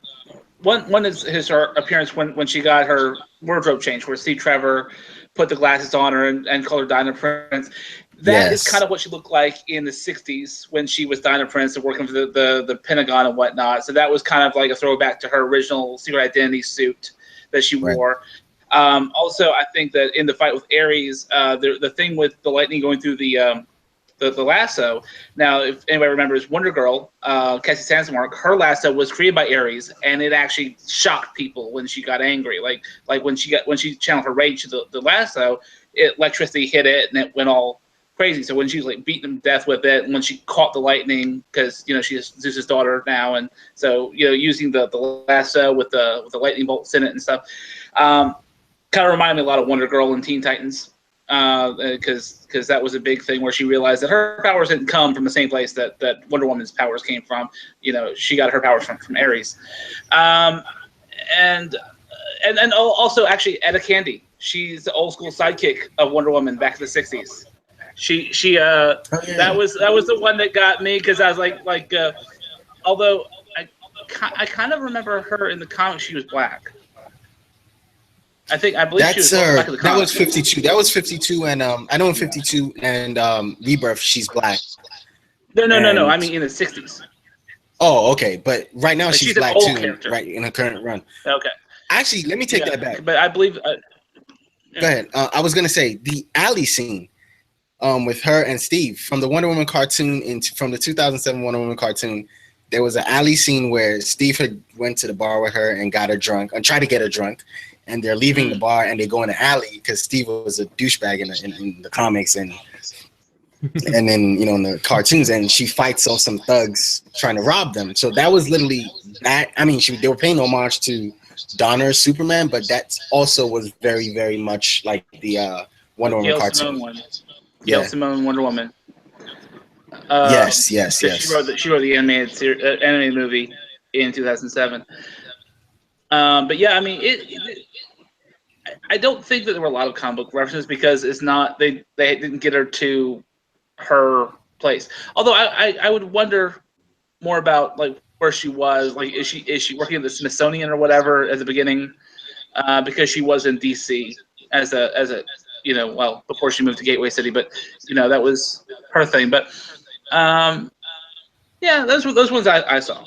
one is her appearance when she got her wardrobe change, where Steve Trevor put the glasses on her and called her Dinah Prince. That is kind of what she looked like in the 60s when she was Dinah Prince and working for the Pentagon and whatnot. So that was kind of like a throwback to her original Secret Identity suit that she wore. Also, I think that in the fight with Ares, the thing with the lightning going through the lasso. Now, if anybody remembers Wonder Girl, Cassie Sandsmark, her lasso was created by Ares, and it actually shocked people when she got angry. Like when she channeled her rage to the lasso, electricity hit it and it went all crazy. So when she was like beating them to death with it, and when she caught the lightning, because, you know, she is Zeus's daughter now, and so, you know, using the lasso with the lightning bolts in it and stuff, kind of reminded me a lot of Wonder Girl and Teen Titans, because that was a big thing where she realized that her powers didn't come from the same place that Wonder Woman's powers came from. You know, she got her powers from Ares, and also actually Etta Candy. She's the old school sidekick of Wonder Woman back in the 60s. That was the one that got me, because I was like, although I kind of remember her in the comics, she was black. I believe she was black in the comics. That was 52. That was 52, and I know in 52 and Rebirth she's black. No. I mean in the 60s. Oh, okay, but right now she's black too, character. right in her current run. Okay. Actually, let me take that back. But I believe. Go ahead. I was gonna say the alley scene, with her and Steve from the Wonder Woman cartoon from the 2007 Wonder Woman cartoon. There was an alley scene where Steve had went to the bar with her and got her drunk and tried to get her drunk, and they're leaving the bar and they go in the alley because Steve was a douchebag in the comics and then in the cartoons, and she fights off some thugs trying to rob them. So that was literally that. I mean, they were paying homage to Donner's Superman, but that also was very, very much like the Wonder Woman cartoon. Gail Simone, Wonder Woman. Yes. She wrote the animated movie in 2007. But yeah, I mean, I don't think that there were a lot of comic book references because it's not they didn't get her to her place. Although I would wonder more about like where she was. Like, is she working at the Smithsonian or whatever at the beginning? Because she was in DC as a well, before she moved to Gateway City, but that was her thing. But yeah, those ones I saw.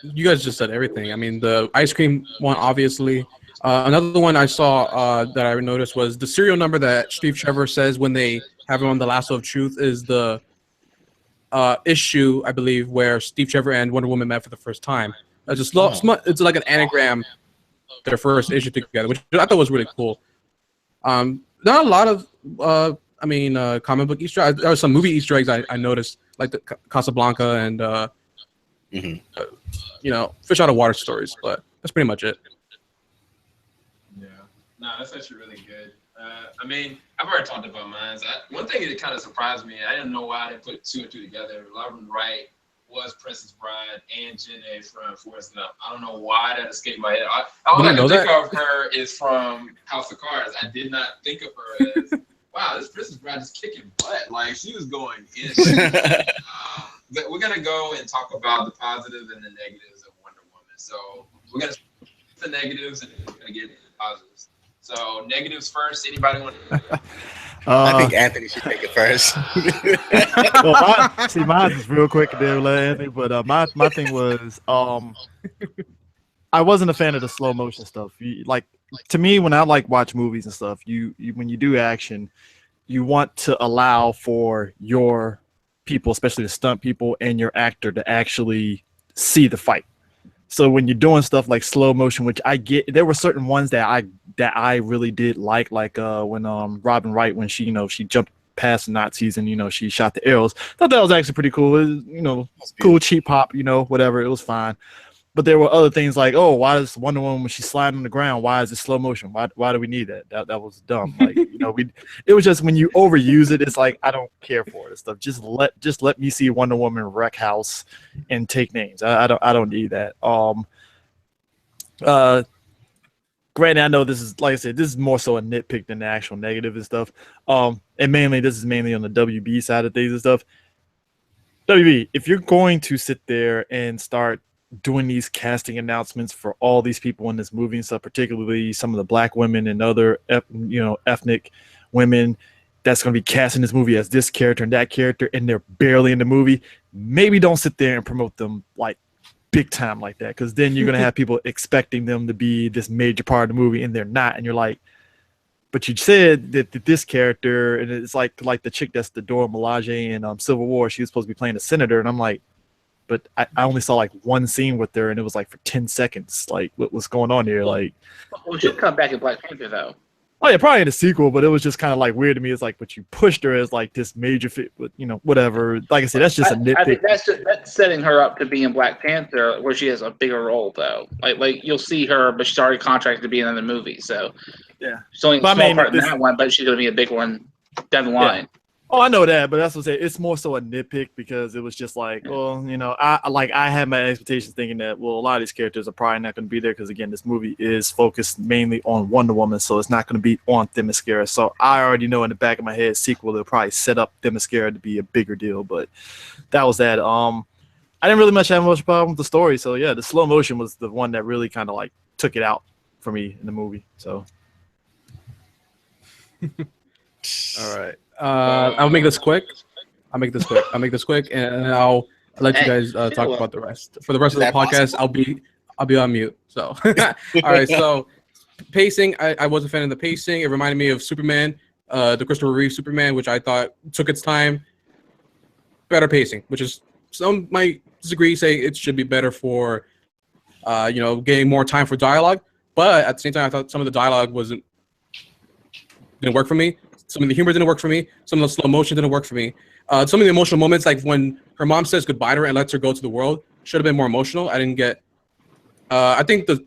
You guys just said everything. I mean, the ice cream one, obviously. Another one I saw that I noticed was the serial number that Steve Trevor says when they have him on the Lasso of Truth is the issue, I believe, where Steve Trevor and Wonder Woman met for the first time. It's like an anagram of their first issue together, which I thought was really cool. Not a lot of comic book Easter eggs. There were some movie Easter eggs I noticed, like the Casablanca and fish out of water stories, but that's pretty much it. Yeah, no, that's actually really good. I mean, I've already talked about mine. One thing that kind of surprised me, I didn't know why they put two and two together. Robin Wright was Princess Bride and Jenna from Forrest Gump. I don't know why that escaped my head. All I can think of her is from House of Cards. I did not think of her as, wow, this Princess Bride is kicking butt. Like, she was going in. But we're going to go and talk about the positives and the negatives of Wonder Woman. So we're going to start the negatives and we're going to get the positives. So negatives first. Anybody want to? I think Anthony should take it first. Well, mine is real quick there, Anthony. But my thing was, I wasn't a fan of the slow motion stuff. To me, when I watch movies and stuff, when you do action, you want to allow for your people, especially the stunt people and your actor, to actually see the fight. So when you're doing stuff like slow motion, which I get, there were certain ones that I really did like when Robin Wright, when she jumped past the Nazis and she shot the arrows. Thought that was actually pretty cool. It was, cool cheap pop, whatever. It was fine. But there were other things like, oh, why does Wonder Woman, when she's sliding on the ground, why is it slow motion? Why do we need that? That was dumb. Like, it was just when you overuse it, it's like I don't care for it. Stuff. Just let me see Wonder Woman wreck house and take names. I don't need that. Granted, I know this is, like I said, this is more so a nitpick than the actual negative and stuff. And this is mainly on the WB side of things and stuff. WB, if you're going to sit there and start doing these casting announcements for all these people in this movie and stuff, particularly some of the black women and other ethnic women that's going to be cast in this movie as this character and that character, and they're barely in the movie, maybe don't sit there and promote them like big time like that, because then you're going to have people expecting them to be this major part of the movie and they're not, and you're like, but you said that this character, and it's like the chick that's the Dora Milaje in Civil War, she was supposed to be playing a senator, and I'm like, but I only saw one scene with her, and it was for 10 seconds. Like, what's going on here? Like, well, she'll come back in Black Panther though. Oh yeah, probably in a sequel, but it was just kind of weird to me. It's but you pushed her as this major fit, whatever. Like I said, that's just a nitpick. I think that's setting her up to be in Black Panther, where she has a bigger role though. Like you'll see her, but she's already contracted to be in another movie. So yeah, she's only a small part in that one, but she's going to be a big one down the line. Yeah. Oh, I know that, but that's what I'm saying. It's more so a nitpick because it was just I had my expectations thinking that, well, a lot of these characters are probably not going to be there because, again, this movie is focused mainly on Wonder Woman, so it's not going to be on Themyscira. So I already know in the back of my head, sequel, they'll probably set up Themyscira to be a bigger deal, but that was that. I didn't really have much problem with the story, so yeah, the slow motion was the one that really kind of took it out for me in the movie. So. All right. I'll make this quick. and I'll let you guys talk about the rest. For the rest of the podcast, I'll be on mute. So, all right. So, pacing. I was a fan of the pacing. It reminded me of Superman, the Christopher Reeve Superman, which I thought took its time. Better pacing, which is some might disagree, say it should be better for, getting more time for dialogue. But at the same time, I thought some of the dialogue didn't work for me. Some of the humor didn't work for me. Some of the slow motion didn't work for me. Some of the emotional moments, like when her mom says goodbye to her and lets her go to the world, should have been more emotional. I didn't get. I think the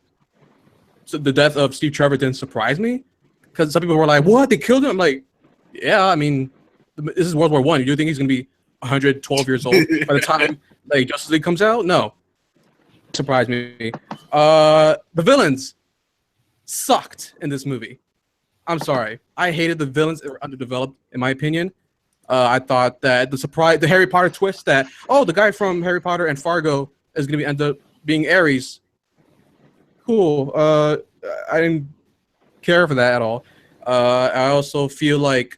death of Steve Trevor didn't surprise me, because some people were like, "What? They killed him?" I'm like, "Yeah, I mean, this is World War I. Do you think he's gonna be 112 years old by the time like Justice League comes out?" No, surprised me. The villains sucked in this movie. I'm sorry. I hated the villains that were underdeveloped, in my opinion. I thought that the Harry Potter twist that, the guy from Harry Potter and Fargo is going to end up being Ares. Cool. I didn't care for that at all. I also feel like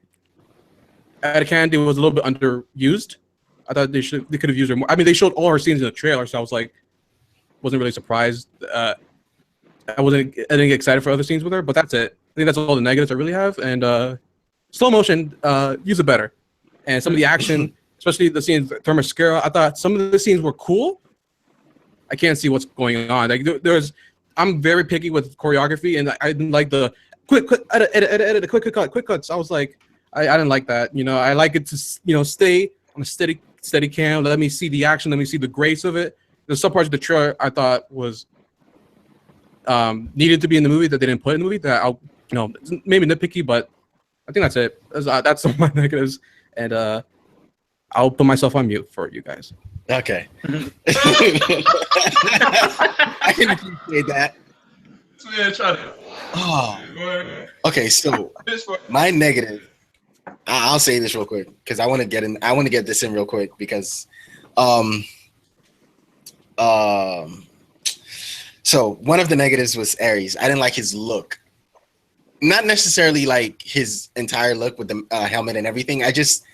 Ada Candy was a little bit underused. I thought they could have used her more. I mean, they showed all her scenes in the trailer, so I wasn't really surprised. I didn't get excited for other scenes with her, but that's it. I think that's all the negatives I really have. And slow motion, use it better. And some of the action, especially the scenes with Themyscira, I thought some of the scenes were cool. I can't see what's going on. Like I'm very picky with choreography, and I didn't like the quick edit, quick cuts. I was like, I didn't like that. I like it to stay on a steady cam. Let me see the action. Let me see the grace of it. There's some parts of the trailer I thought was needed to be in the movie that they didn't put in the movie. That I'll maybe nitpicky, but I think that's it. That's some of my negatives, and I'll put myself on mute for you guys. Okay. I can appreciate that. Yeah, try to. Oh. Okay, so my negative. I'll say this real quick because I want to get this in real quick because, so one of the negatives was Ares. I didn't like his look. Not necessarily like his entire look with the helmet and everything. I just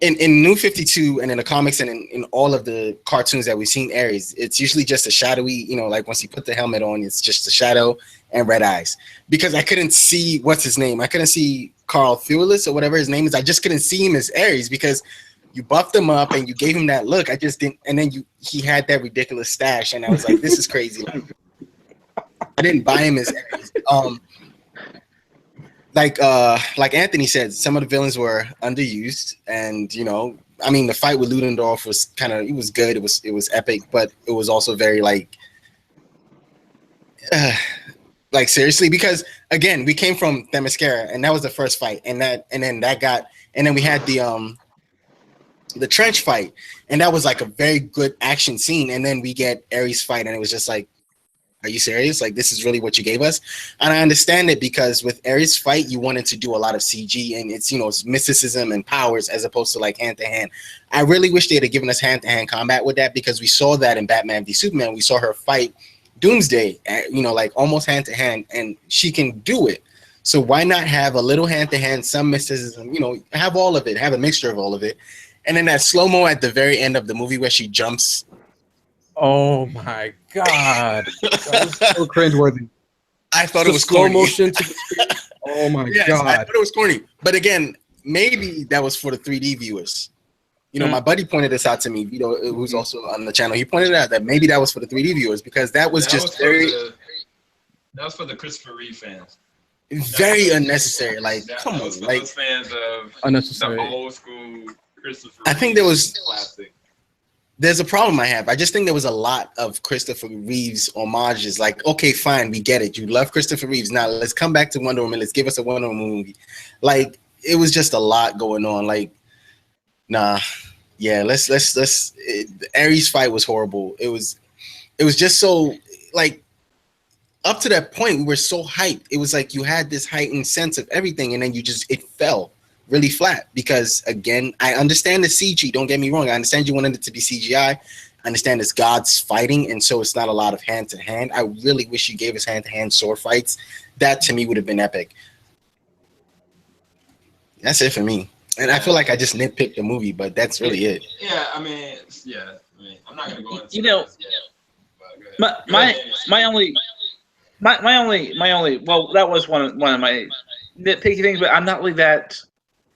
in New 52 and in the comics and in all of the cartoons that we've seen Ares, it's usually just a shadowy, like once he put the helmet on, it's just a shadow and red eyes. Because I couldn't see what's his name. I couldn't see Carl Thewlis or whatever his name is. I just couldn't see him as Ares because you buffed him up and you gave him that look. I just didn't. And then he had that ridiculous stash, and I was like, this is crazy. I didn't buy him as Ares. Like Anthony said, some of the villains were underused, and I mean, the fight with Ludendorff was it was good. It was epic, but it was also very like seriously, because again, we came from Themyscira, and that was the first fight, and then we had the trench fight, and that was like a very good action scene, and then we get Ares fight, and it was just like, are you serious? Like, this is really what you gave us? And I understand it because with Ares fight, you wanted to do a lot of CG, and it's it's mysticism and powers as opposed to like hand to hand. I really wish they'd have given us hand to hand combat with that, because we saw that in Batman v Superman. We saw her fight Doomsday, like almost hand to hand, and she can do it. So why not have a little hand to hand, some mysticism, have all of it, have a mixture of all of it. And then that slow-mo at the very end of the movie where she jumps. Oh my God. That was so cringeworthy. I thought it was corny. Slow motion to the screen. Oh my God. I thought it was corny. But again, maybe that was for the 3D viewers. My buddy pointed this out to me, Vito, who's also on the channel. He pointed out that maybe that was for the 3D viewers, because that was that was for the Christopher Reeve fans. Very unnecessary. Like, come on. Like, those fans of unnecessary. The old school Christopher I think there was classic. There's a problem I have. I just think there was a lot of Christopher Reeve's homages. Like, okay, fine, we get it. You love Christopher Reeves. Now let's come back to Wonder Woman. Let's give us a Wonder Woman movie. Like, it was just a lot going on. Like, nah, yeah. Let's. The Ares fight was horrible. It was just so like up to that point we were so hyped. It was like you had this heightened sense of everything, and then it fell really flat, because again, I understand the CG, don't get me wrong. I understand you wanted it to be CGI. I understand it's gods fighting, and so it's not a lot of hand to hand. I really wish you gave us hand to hand sword fights. That to me would have been epic. That's it for me. And I feel like I just nitpicked the movie, but that's really it. Yeah, I mean, I'm not gonna go into You know, this yet, but go ahead. My only well, that was one of my nitpicky things, but I'm not really that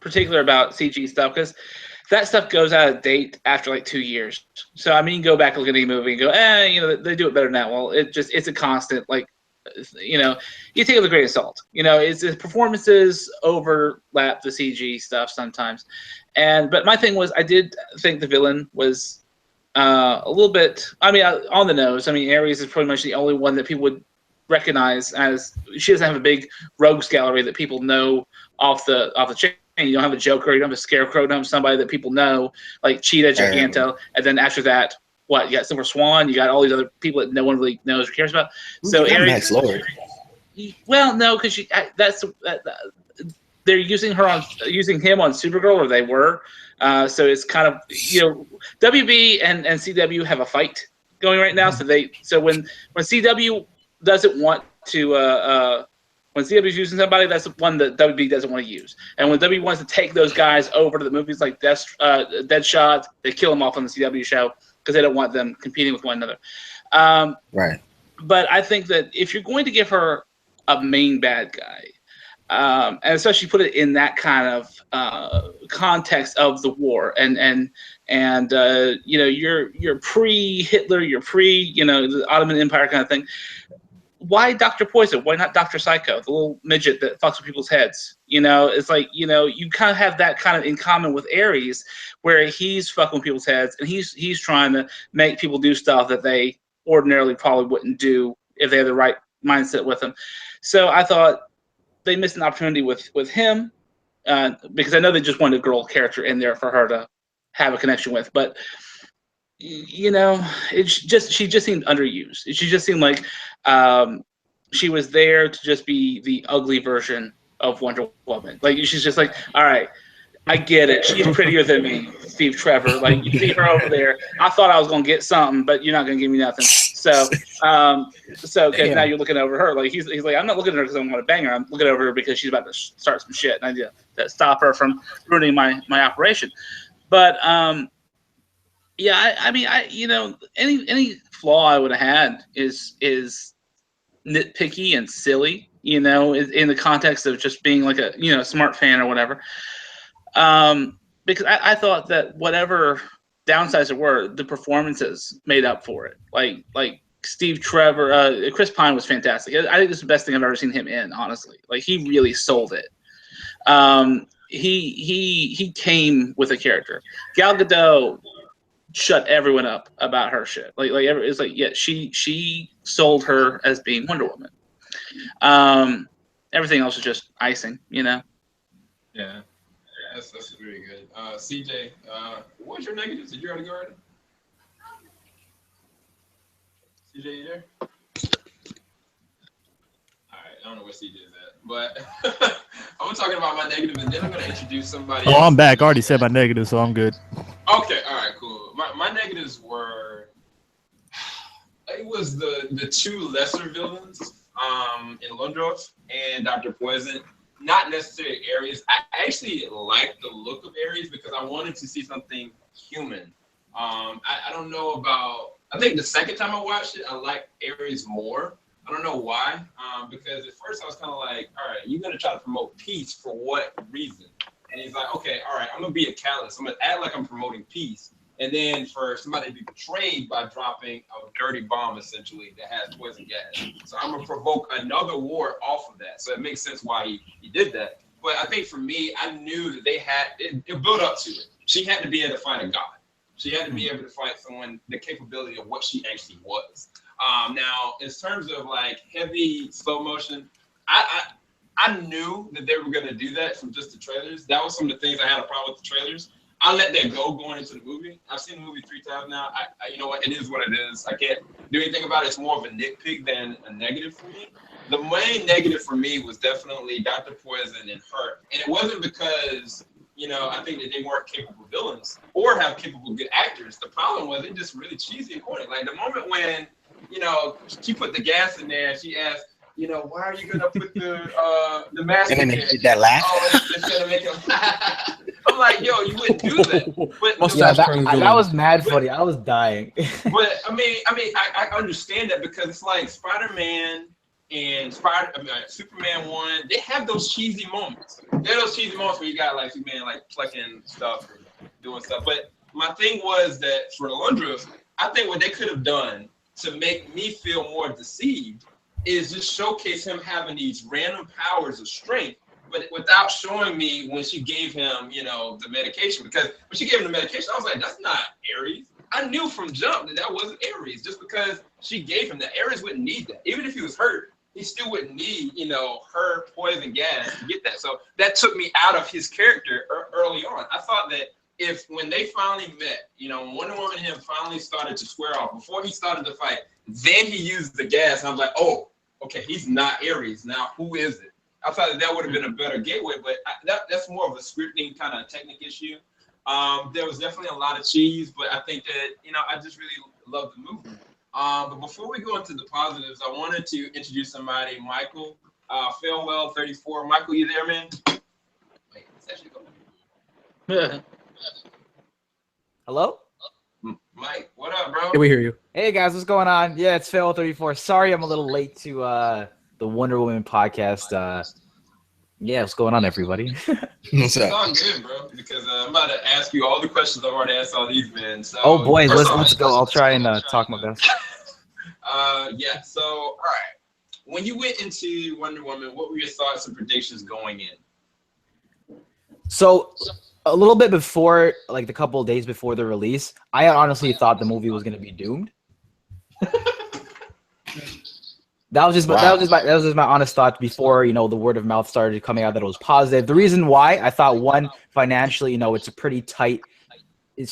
particular about CG stuff because that stuff goes out of date after like 2 years. So I mean, you go back and look at any movie and go, they do it better now. Well, it's a constant, like, you take it with a grain of salt. It's performances overlap the CG stuff sometimes. But my thing was, I did think the villain was a little bit, on the nose. Ares is pretty much the only one that people would recognize as. She doesn't have a big rogues gallery that people know off the chain. You don't have a Joker, you don't have a Scarecrow, you don't have somebody that people know, like Cheetah, Giganto, and then after that, what? You got Silver Swan, you got all these other people that no one really knows or cares about. So Ares, well, no, because they're using him on Supergirl, or they were. So it's kind of, WB and CW have a fight going right now. So when CW doesn't want to, when CW is using somebody, that's the one that WB doesn't want to use. And when WB wants to take those guys over to the movies like Deadshot, they kill them off on the CW show because they don't want them competing with one another. Right. But I think that if you're going to give her a main bad guy, and especially put it in that kind of context of the war, and you're pre-Hitler, you're the Ottoman Empire kind of thing. Why Dr. Poison? Why not Dr. Psycho, the little midget that fucks with people's heads? It's like, you kind of have that kind of in common with Ares, where he's fucking with people's heads, and he's trying to make people do stuff that they ordinarily probably wouldn't do if they had the right mindset with them. So I thought they missed an opportunity with him, because I know they just wanted a girl character in there for her to have a connection with, but it's just, she just seemed underused. She just seemed like she was there to just be the ugly version of Wonder Woman. Like, she's just like, all right, I get it. She's prettier than me, Steve Trevor. Like, you see her over there. I thought I was gonna get something, but you're not gonna give me nothing. So because now you're looking over her. Like, he's like, I'm not looking at her because I want to bang her. I'm looking over her because she's about to start some shit, and I need to stop her from ruining my operation. But any flaw I would have had is nitpicky and silly, in the context of just being like a smart fan or whatever. Because I thought that whatever downsides there were, the performances made up for it. Like Steve Trevor, Chris Pine was fantastic. I think this is the best thing I've ever seen him in, honestly. Like, he really sold it. He came with a character. Gal Gadot shut everyone up about her shit. It's like, yeah, she sold her as being Wonder Woman. Everything else is just icing, Yeah. That's really good. CJ, what was your negatives? Did you already go already? CJ, you there? All right, I don't know where CJ is at, but I'm talking about my negative, and then I'm going to introduce somebody else. I'm back. I already said my negative, so I'm good. Okay, all right, cool. My negatives were, it was the two lesser villains, in Lundorf and Dr. Poison. Not necessarily Ares. I actually liked the look of Ares because I wanted to see something human. I don't know about, I think the second time I watched it, I liked Ares more. I don't know why, because at first I was kind of like, all right, you're going to try to promote peace for what reason? And he's like, okay, all right, I'm going to be a catalyst. I'm going to act like I'm promoting peace. And then for somebody to be betrayed by dropping a dirty bomb, essentially, that has poison gas. So I'm going to provoke another war off of that. So it makes sense why he did that. But I think for me, I knew that they had, it built up to it. She had to be able to fight a god. She had to be able to fight someone, the capability of what she actually was. Now, in terms of like heavy slow motion, I knew that they were going to do that from just the trailers. That was some of the things I had a problem with the trailers. I let that go going into the movie. I've seen the movie 3 times now. I you know what? It is what it is. I can't do anything about it. It's more of a nitpick than a negative for me. The main negative for me was definitely Dr. Poison and her. And it wasn't because, I think that they weren't capable villains or have capable good actors. The problem was it just really cheesy and corny. Like the moment when, she put the gas in there and she asked, why are you gonna put the mask? And then they did that laugh. Oh, it's gonna make him. I'm like, yo, you wouldn't do that. But Mustache Yeah, turns that villain. was mad funny. I was dying. But I understand that because it's like Spider-Man and Superman 1, they have those cheesy moments. There are those cheesy moments where you got like Superman like plucking stuff or doing stuff. But my thing was that for the Lundros, I think what they could have done to make me feel more deceived is just showcase him having these random powers of strength, but without showing me when she gave him, the medication. Because when she gave him the medication, I was like, that's not Ares. I knew from jump that wasn't Ares, just because she gave him that. Ares wouldn't need that. Even if he was hurt, he still wouldn't need, her poison gas to get that. So that took me out of his character early on. I thought that when they finally met, Wonder Woman and him finally started to square off, before he started the fight, then he used the gas. And I was like, oh, okay, he's not Ares. Now, who is it? I thought that would have been a better gateway, but that's more of a scripting kind of technical issue. There was definitely a lot of cheese, but I think that, I just really love the movie. But before we go into the positives, I wanted to introduce somebody, Michael, Farewell 34. Michael, you there, man? Wait, it's actually going. Hello? Mike, what up, bro? Yeah, we hear you. Hey guys, what's going on? Yeah, it's Phil34. Sorry I'm a little late to the Wonder Woman podcast. Yeah, what's going on, everybody? What's It's up? all good, bro, because I'm about to ask you all the questions I've already asked all these men. So, Oh boys, first let's off, go. I'll try and talk my best. yeah, so, all right. When you went into Wonder Woman, what were your thoughts and predictions going in? So a little bit before, like the couple of days before the release, I honestly thought the movie was going to be doomed. That was just my honest thought before, the word of mouth started coming out that it was positive. The reason why I thought, one, financially, it's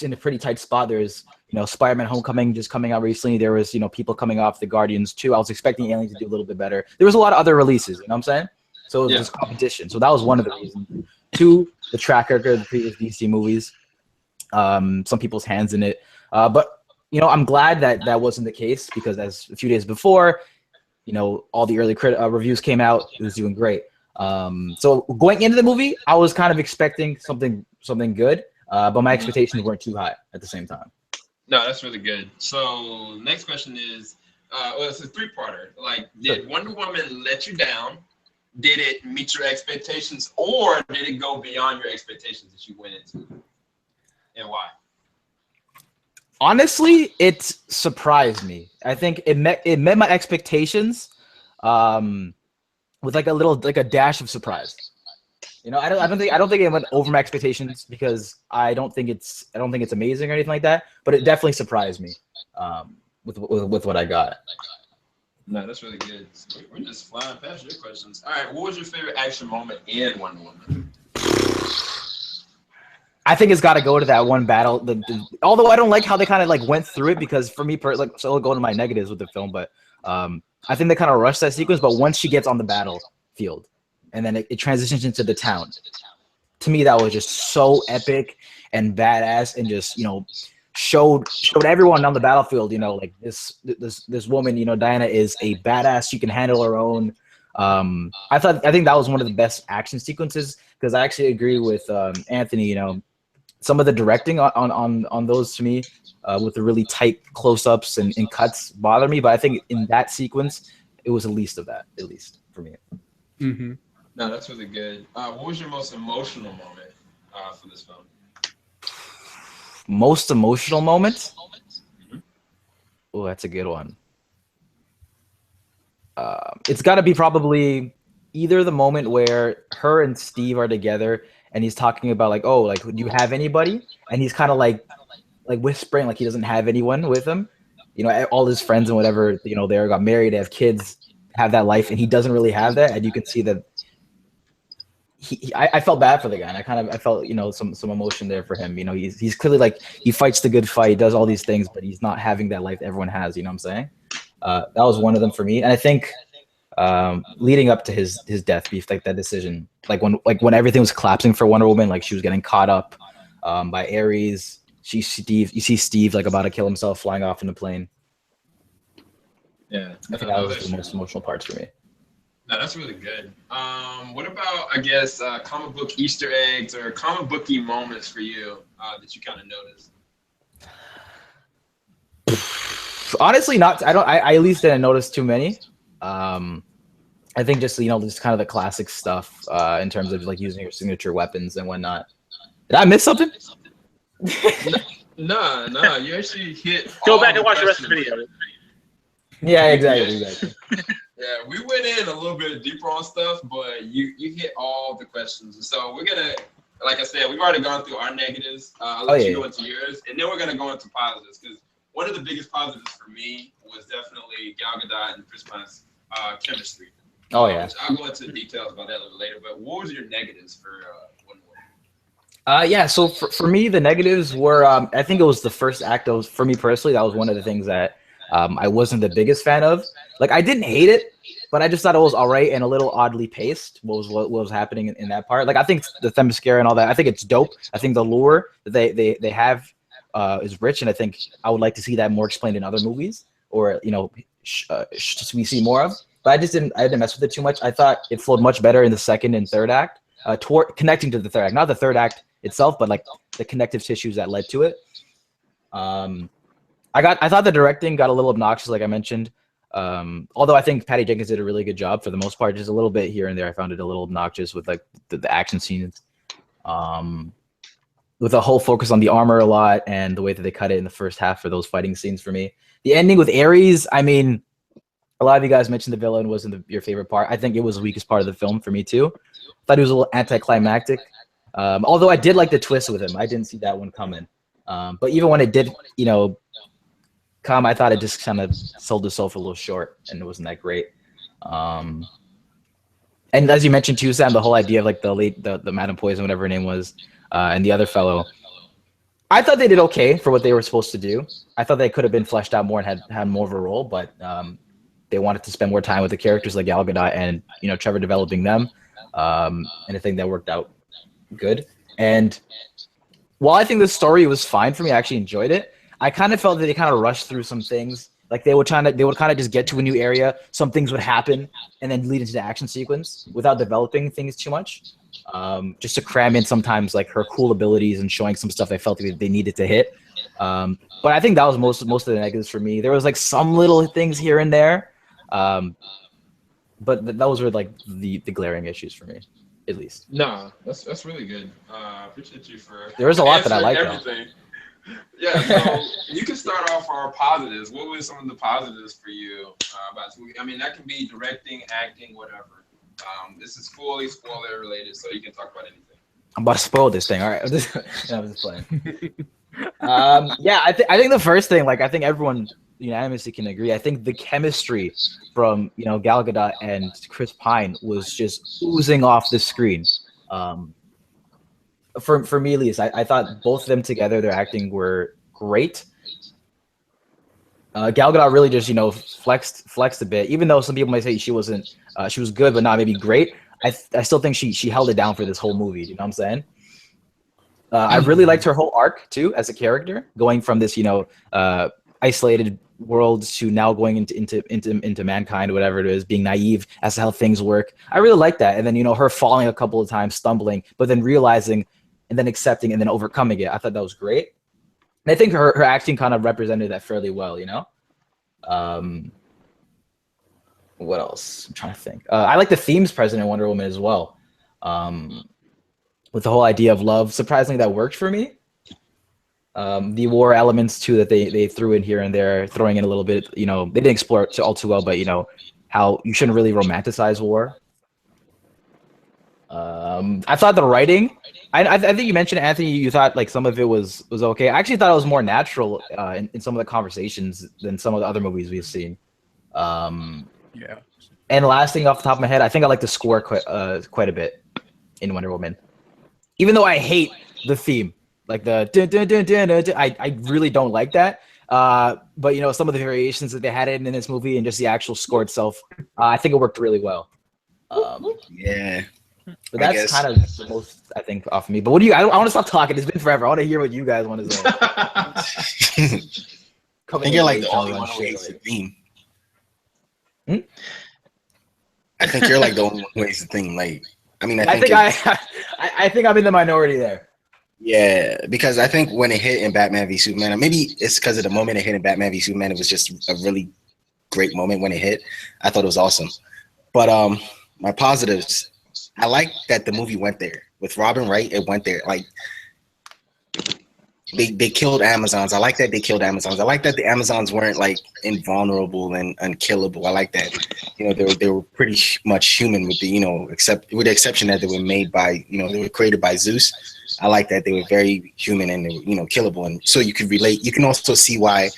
in a pretty tight spot. There's, Spider-Man Homecoming just coming out recently. There was, people coming off the Guardians 2. I was expecting Aliens to do a little bit better. There was a lot of other releases, you know what I'm saying? So it was just competition. So that was one of the reasons. Two, the track record of the previous DC movies. Some people's hands in it. But, I'm glad that wasn't the case, because as a few days before, all the early reviews came out. It was doing great. So going into the movie, I was kind of expecting something good, but my expectations weren't too high at the same time. No, that's really good. So next question is, it's a three-parter. Like, did Wonder Woman let you down? Did it meet your expectations, or did it go beyond your expectations that you went into? And why? Honestly, it surprised me. I think it met my expectations, with like a dash of surprise. I don't think it went over my expectations, because I don't think it's amazing or anything like that. But it definitely surprised me, with what I got. No, that's really good. So we're just flying past your questions. All right, what was your favorite action moment in Wonder Woman? I think it's got to go to that one battle. Although I don't like how they kind of like went through it, because for me, so I'll go to my negatives with the film. But I think they kind of rushed that sequence. But once she gets on the battlefield, and then it transitions into the town, to me that was just so epic and badass, and just showed everyone on the battlefield, like this woman, Diana is a badass. She can handle her own. I think that was one of the best action sequences, because I actually agree with Anthony. Some of the directing on those, to me, with the really tight close-ups and cuts, bother me. But I think in that sequence, it was the least of that, at least for me. Mm-hmm. No, that's really good. What was your most emotional moment for this film? Most emotional moment? Oh, that's a good one. It's got to be probably either the moment where her and Steve are together, and he's talking about like, oh, like, do you have anybody? And he's kind of like whispering like he doesn't have anyone with him. All his friends and whatever, they got married, they have kids, have that life, and he doesn't really have that. And you can see that I felt bad for the guy, and I felt some emotion there for him. He's clearly like, he fights the good fight, he does all these things, but he's not having that life everyone has. You know what I'm saying? That was one of them for me. And I think leading up to his death, like that decision, like when everything was collapsing for Wonder Woman, like she was getting caught up by Ares. You see Steve like about to kill himself, flying off in the plane. Yeah, I think that was the most emotional parts for me. No, that's really good. What about, I guess, comic book Easter eggs or comic booky moments for you that you kind of noticed? Honestly, not. I at least didn't notice too many. I think just just kind of the classic stuff in terms of like using your signature weapons and whatnot. Did I miss something? No, you actually hit. Go back and watch the rest of the video. Yeah, exactly. Yeah, we went in a little bit deeper on stuff, but you hit all the questions. So we're gonna, like I said, we've already gone through our negatives. I'll let you go into yours, and then we're gonna go into positives because one of the biggest positives for me was definitely Gal Gadot and Chris Pine's chemistry. Oh yeah. I'll go into the details about that a little later. But what was your negatives for Wonder Woman? Yeah. So for me, the negatives were I think it was the first act. For me personally, that was one of the things that I wasn't the biggest fan of. Like I didn't hate it, but I just thought it was all right and a little oddly paced. What was happening in that part? Like I think the Themyscira and all that. I think it's dope. I think the lure that they have is rich, and I think I would like to see that more explained in other movies, or we see more of. But I didn't mess with it too much. I thought it flowed much better in the second and third act, toward connecting to the third act, not the third act itself, but like the connective tissues that led to it. I thought the directing got a little obnoxious, like I mentioned. Although I think Patty Jenkins did a really good job for the most part, just a little bit here and there. I found it a little obnoxious with like the action scenes, with a whole focus on the armor a lot and the way that they cut it in the first half for those fighting scenes for me. The ending with Ares, I mean, a lot of you guys mentioned the villain wasn't your favorite part. I think it was the weakest part of the film for me too. Thought he was a little anticlimactic. Although I did like the twist with him. I didn't see that one coming. But even when it did, come, I thought it just kind of sold itself a little short and it wasn't that great. And as you mentioned too, Sam, the whole idea of like the Madam Poison, whatever her name was, and the other fellow, I thought they did okay for what they were supposed to do. I thought they could have been fleshed out more and had more of a role, but they wanted to spend more time with the characters like Gal Gadot and Trevor developing them, and I think that worked out good. And while I think the story was fine for me, I actually enjoyed it. I kind of felt that they kind of rushed through some things. Like they would kind of just get to a new area, some things would happen, and then lead into the action sequence without developing things too much. Just to cram in sometimes like her cool abilities and showing some stuff I felt they needed to hit. But I think that was most of the negatives for me. There was like some little things here and there, but those were like the glaring issues for me, at least. No, that's really good. Appreciate you for. There was a lot that I liked. Everything. Yeah, so you can start off our positives. What were some of the positives for you about this movie? I mean, that can be directing, acting, whatever. This is fully spoiler related, so you can talk about anything. I'm about to spoil this thing. All right, I'm just playing. Yeah, I think the first thing, like I think everyone unanimously can agree. I think the chemistry from Gal Gadot and Chris Pine was just oozing off the screen. For me at least, I thought both of them together, their acting were great. Gal Gadot really just flexed a bit, even though some people might say she was good but not maybe great. I still think she held it down for this whole movie. You know what I'm saying? I really liked her whole arc too as a character, going from this isolated world to now going into mankind, whatever it is, being naive as to how things work. I really liked that, and then her falling a couple of times, stumbling, but then realizing, and then accepting, and then overcoming it. I thought that was great. And I think her acting kind of represented that fairly well, What else? I'm trying to think. I like the themes present in Wonder Woman as well. With the whole idea of love, surprisingly, that worked for me. The war elements too that they threw in here and there, throwing in a little bit. They didn't explore it all too well, but how you shouldn't really romanticize war. I thought the writing. I think you mentioned, Anthony, you thought like some of it was okay. I actually thought it was more natural in some of the conversations than some of the other movies we've seen. Yeah. And last thing off the top of my head, I think I like the score quite a bit in Wonder Woman. Even though I hate the theme, like the dun, dun, dun, dun, dun, dun, I really don't like that. But some of the variations that they had in this movie and just the actual score itself, I think it worked really well. Yeah. But that's kind of the most, I think, off me. But what do you? I want to stop talking. It's been forever. I want to hear what you guys want to say. I think you're like the only one who hates the theme. I think you're like the only one who hates the thing. Like, I mean, I think I'm in the minority there. Yeah, because I think when it hit in Batman v Superman, maybe it's because of the moment it hit in Batman v Superman, it was just a really great moment when it hit. I thought it was awesome. But my positives, I like that the movie went there. With Robin Wright, it went there. Like they killed Amazons. I like that they killed Amazons. I like that the Amazons weren't like invulnerable and unkillable. I like that. They were pretty much human with the except with the exception that they were made by they were created by Zeus. I like that they were very human and they were killable, and so you could relate. You can also see why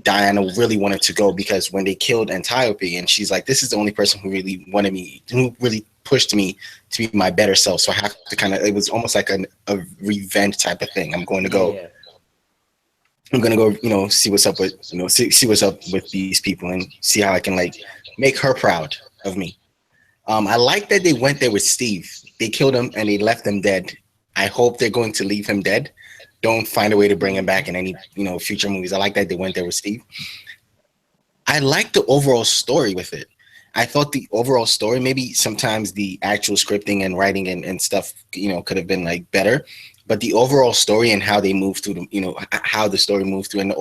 Diana really wanted to go, because when they killed Antiope, and she's like, this is the only person who really wanted me, who really pushed me to be my better self. So I have to it was almost like a revenge type of thing. I'm going to go, see what's up with, see what's up with these people and see how I can like make her proud of me. I like that they went there with Steve. They killed him and they left him dead. I hope they're going to leave him dead. Don't find a way to bring him back in any future movies. I like that they went there with Steve. I like the overall story with it. I thought the overall story, maybe sometimes the actual scripting and writing and stuff, could have been like better. But the overall story and how they moved through how the story moved through and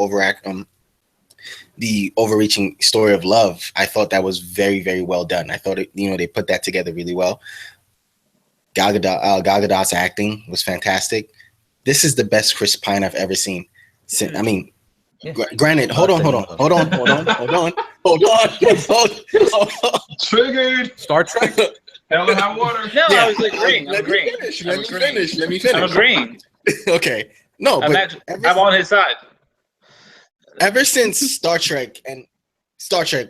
the overreaching story of love, I thought that was very, very well done. I thought they put that together really well. Gal Gadot's acting was fantastic. This is the best Chris Pine I've ever seen. I mean, granted, hold on. Triggered. Star Trek. Hell and high water. No, I was agreeing. Let me finish. I'm agreeing. Okay. No, I'm on his side. Ever since Star Trek,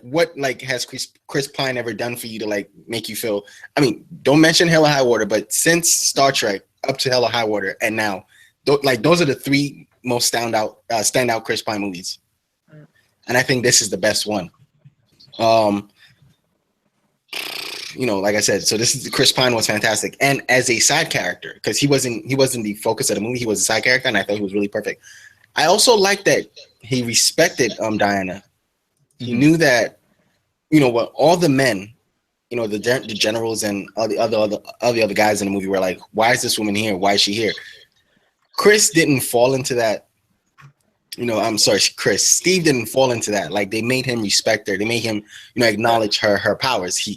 what like has Chris Pine ever done for you to like make you feel? I mean, don't mention Hell or High Water, but since Star Trek up to Hell or High Water and now, those are the three most standout Chris Pine movies, and I think this is the best one. Like I said, so Chris Pine was fantastic, and as a side character, because he wasn't the focus of the movie, he was a side character, and I thought he was really perfect. I also like that he respected Diana. He knew that, what all the men, the generals and all the other guys in the movie were like, why is this woman here? Why is she here? Chris didn't fall into that. I'm sorry, Chris. Steve didn't fall into that. Like, they made him respect her. They made him, acknowledge her powers.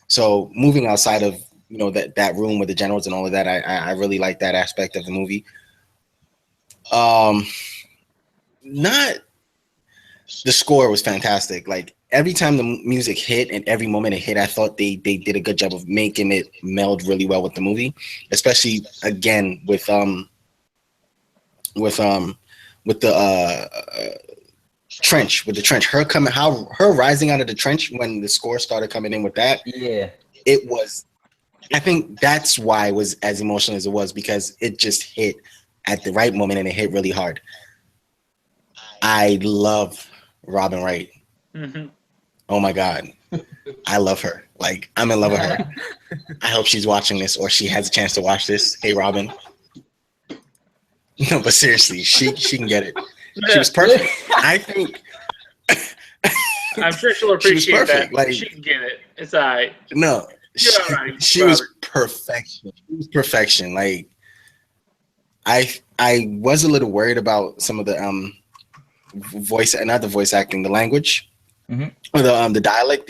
So moving outside of, that room with the generals and all of that, I really like that aspect of the movie. Not the score was fantastic. Like, every time the music hit and every moment it hit, I thought they did a good job of making it meld really well with the movie, especially again with the trench, her rising out of the trench when the score started coming in with that. Yeah, it was. I think that's why it was as emotional as it was, because it just hit at the right moment and it hit really hard. I love Robin Wright. Mm-hmm. Oh my God. I love her. Like, I'm in love with her. I hope she's watching this or she has a chance to watch this. Hey, Robin. No, but seriously, she can get it. She was perfect. I think. I'm sure she'll appreciate that. Like, she can get it. It's all right. No, she was perfection. She was perfection. Like, I was a little worried about some of the not the voice acting, the language, or the dialect.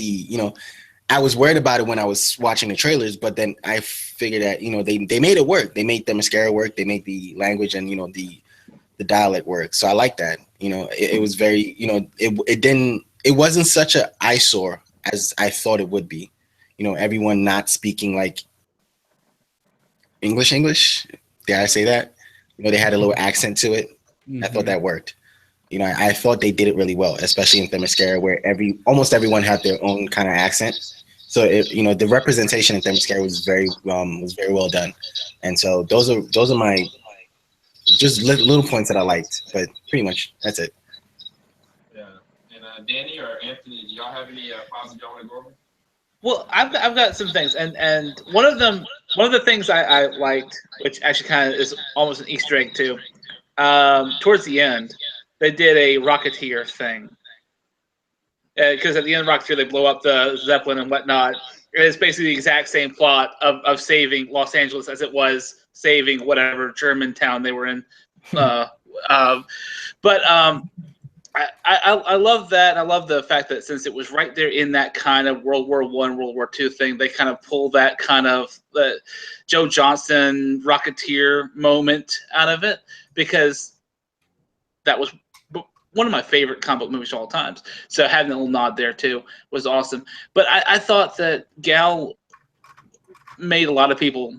I was worried about it when I was watching the trailers, but then I figured that they made it work. They made the mascara work. They made the language and the dialect work. So I like that. It was very it wasn't such an eyesore as I thought it would be. Everyone not speaking like English. Did I say that? They had a little accent to it. I thought that worked. I thought they did it really well, especially in Themyscira, where almost everyone had their own kind of accent. So the representation in Themyscira was very well done. And so those are my just little points that I liked, but pretty much that's it. Yeah. And Danny or Anthony, do y'all have any positive y'all want to go over? Well, I've got some things, and one of the things I liked, which actually kind of is almost an Easter egg too. Towards the end, they did a Rocketeer thing, because at the end of Rocketeer they blow up the Zeppelin and whatnot. It's basically the exact same plot of saving Los Angeles as it was saving whatever German town they were in. I love that. I love the fact that since it was right there in that kind of World War I, World War II thing, they kind of pull that kind of Joe Johnston Rocketeer moment out of it, because that was one of my favorite comic book movies of all times. So having a little nod there too was awesome. But I thought that Gal made a lot of people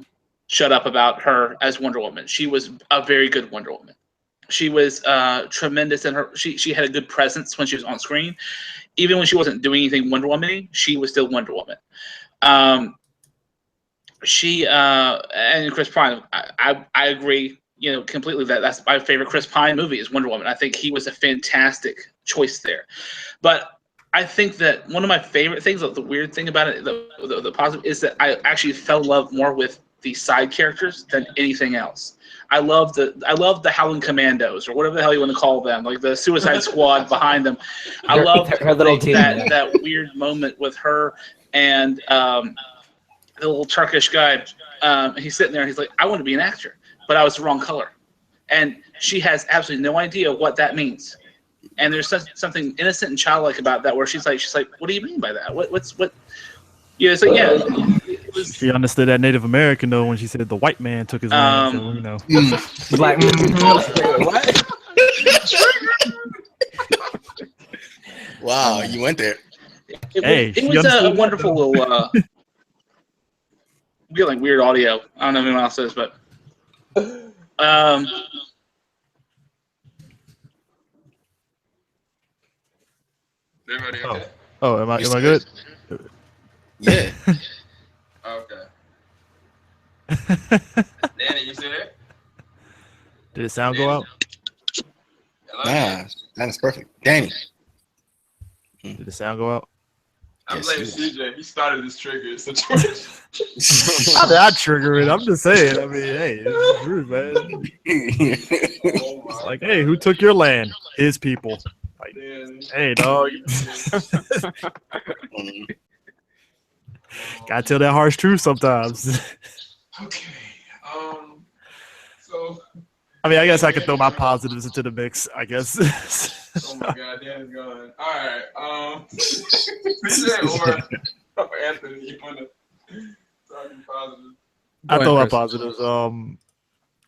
shut up about her as Wonder Woman. She was a very good Wonder Woman. She was tremendous in her. She had a good presence when she was on screen. Even when she wasn't doing anything Wonder Woman-y, she was still Wonder Woman. And Chris Pine, I agree, completely that's my favorite Chris Pine movie is Wonder Woman. I think he was a fantastic choice there. But I think that one of my favorite things, the weird thing about it, the positive, is that I actually fell in love more with the side characters than anything else. I love the Howling Commandos, or whatever the hell you want to call them, like the Suicide Squad behind them. I love her little team, that weird moment with her and the little Turkish guy. He's sitting there and he's like, I want to be an actor, but I was the wrong color. And she has absolutely no idea what that means. And there's something innocent and childlike about that, where she's like, what do you mean by that? What? Yeah, it's like, yeah. She understood that Native American though when she said the white man took his land. So She's like, what? Wow, you went there. It was a wonderful little. We get like weird audio. I don't know if anyone else says, but. Everybody okay? Oh, am I good? Yeah. Okay. Danny, you still there? Did the sound go out? Nah, that's perfect. Danny. Did the sound go out? I'm blaming CJ. He started this trigger situation. How did I trigger it? I'm just saying. I mean, hey, it's rude, man. It's like, hey, who took your land? His people. Like, hey, dog. Gotta tell that harsh truth sometimes. Okay. So. I mean, I guess I could throw my positives into the mix. I guess. Oh my God, Dan's gone. All right. CJ or Anthony, you want to talk positive? I throw my positives.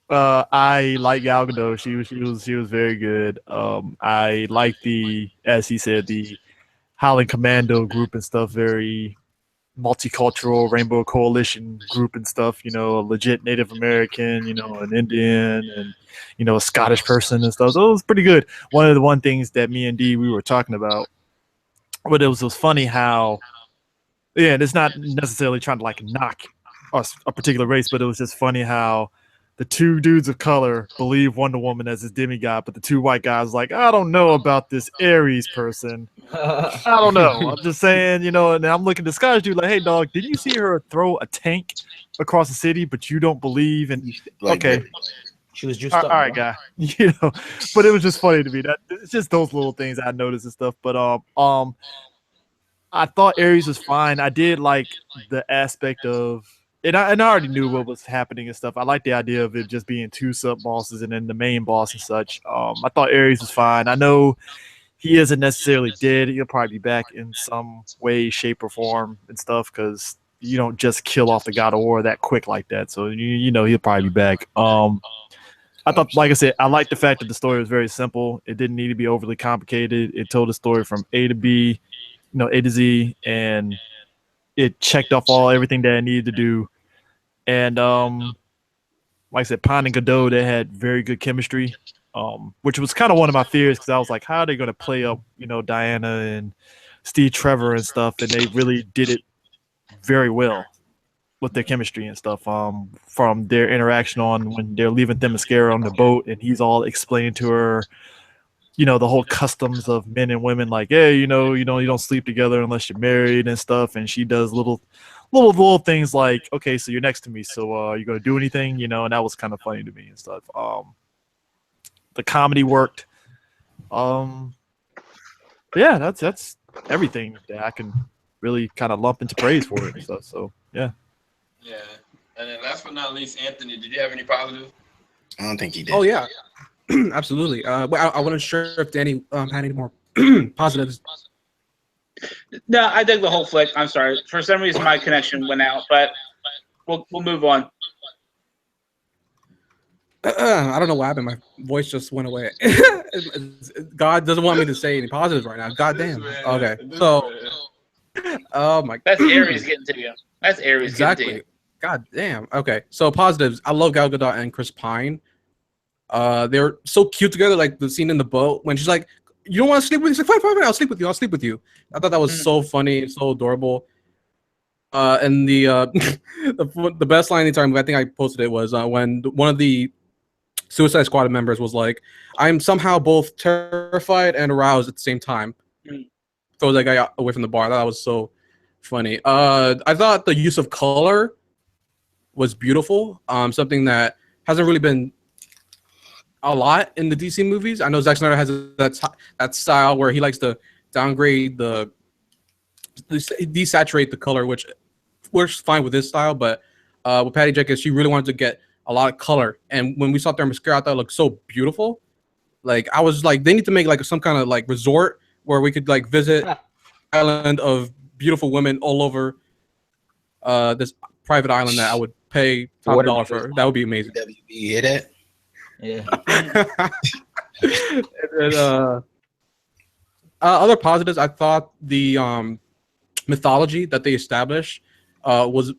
I like Gal Gadot. She was very good. I like as he said, the Howling Commando group and stuff. Very multicultural Rainbow Coalition group and stuff. A legit Native American, an Indian, and a Scottish person and stuff. So it was pretty good. One of the things that me and D we were talking about, but it was funny how, it's not necessarily trying to like knock us a particular race, but it was just funny how the two dudes of color believe Wonder Woman as his demigod, but the two white guys like, I don't know about this Ares person. I don't know. I'm just saying, and I'm looking at the Scottish dude like, hey, dog, didn't you see her throw a tank across the city, but you don't believe? And okay. She was juiced all up. Right, guy. But it was just funny to me. That it's just those little things I noticed and stuff. But I thought Ares was fine. I did like the aspect of, and I already knew what was happening and stuff. I like the idea of it just being two sub bosses and then the main boss and such. I thought Ares was fine. I know he isn't necessarily dead. He'll probably be back in some way, shape, or form and stuff, because you don't just kill off the God of War that quick like that. So he'll probably be back. I thought, like I said, I like the fact that the story was very simple. It didn't need to be overly complicated. It told the story from A to B, A to Z, and it checked off everything that it needed to do. And like I said, Pine and Gadot, they had very good chemistry, which was kind of one of my fears, because I was like, how are they going to play up, Diana and Steve Trevor and stuff? And they really did it very well with their chemistry and stuff, from their interaction on when they're leaving Themyscira on the boat, and he's all explaining to her, the whole customs of men and women, like, hey, you don't sleep together unless you're married and stuff. And she does little things like, okay, so you're next to me, so you gonna do anything, and that was kind of funny to me and stuff. The comedy worked. Yeah, that's everything that I can really kind of lump into praise for it and stuff. So yeah. Yeah. And then last but not least, Anthony, did you have any positive? I don't think he did. Oh yeah, absolutely. But I wasn't sure if Danny had any more positives. No, I dig the whole flick. I'm sorry. For some reason, my connection went out, but we'll move on. I don't know what happened. My voice just went away. God doesn't want me to say any positives right now. God damn. Okay. So, oh my. That's Aries getting to you. That's Aries Exactly. getting to you. God damn. Okay. So positives. I love Gal Gadot and Chris Pine. They're so cute together. Like the scene in the boat when she's like, "You don't want to sleep with me?" She's like, "Fine, I'll sleep with you. I'll sleep with you." I thought that was so funny, so adorable. And the the best line in the time, I think I posted it, was when one of the Suicide Squad members was like, "I'm somehow both terrified and aroused at the same time." Throw that guy away from the bar. That was so funny. I thought the use of color was beautiful. Something that hasn't really been a lot in the DC movies. I know Zack Snyder has that style where he likes to downgrade desaturate the color, which works fine with his style. But with Patty Jenkins, she really wanted to get a lot of color, and when we saw their mascara, I thought it looked so beautiful. Like I was like, they need to make like some kind of like resort where we could like visit island of beautiful women all over this private island that I would pay top dollar for. That would be amazing. You hear that? Yeah. And, other positives, I thought the mythology that they established was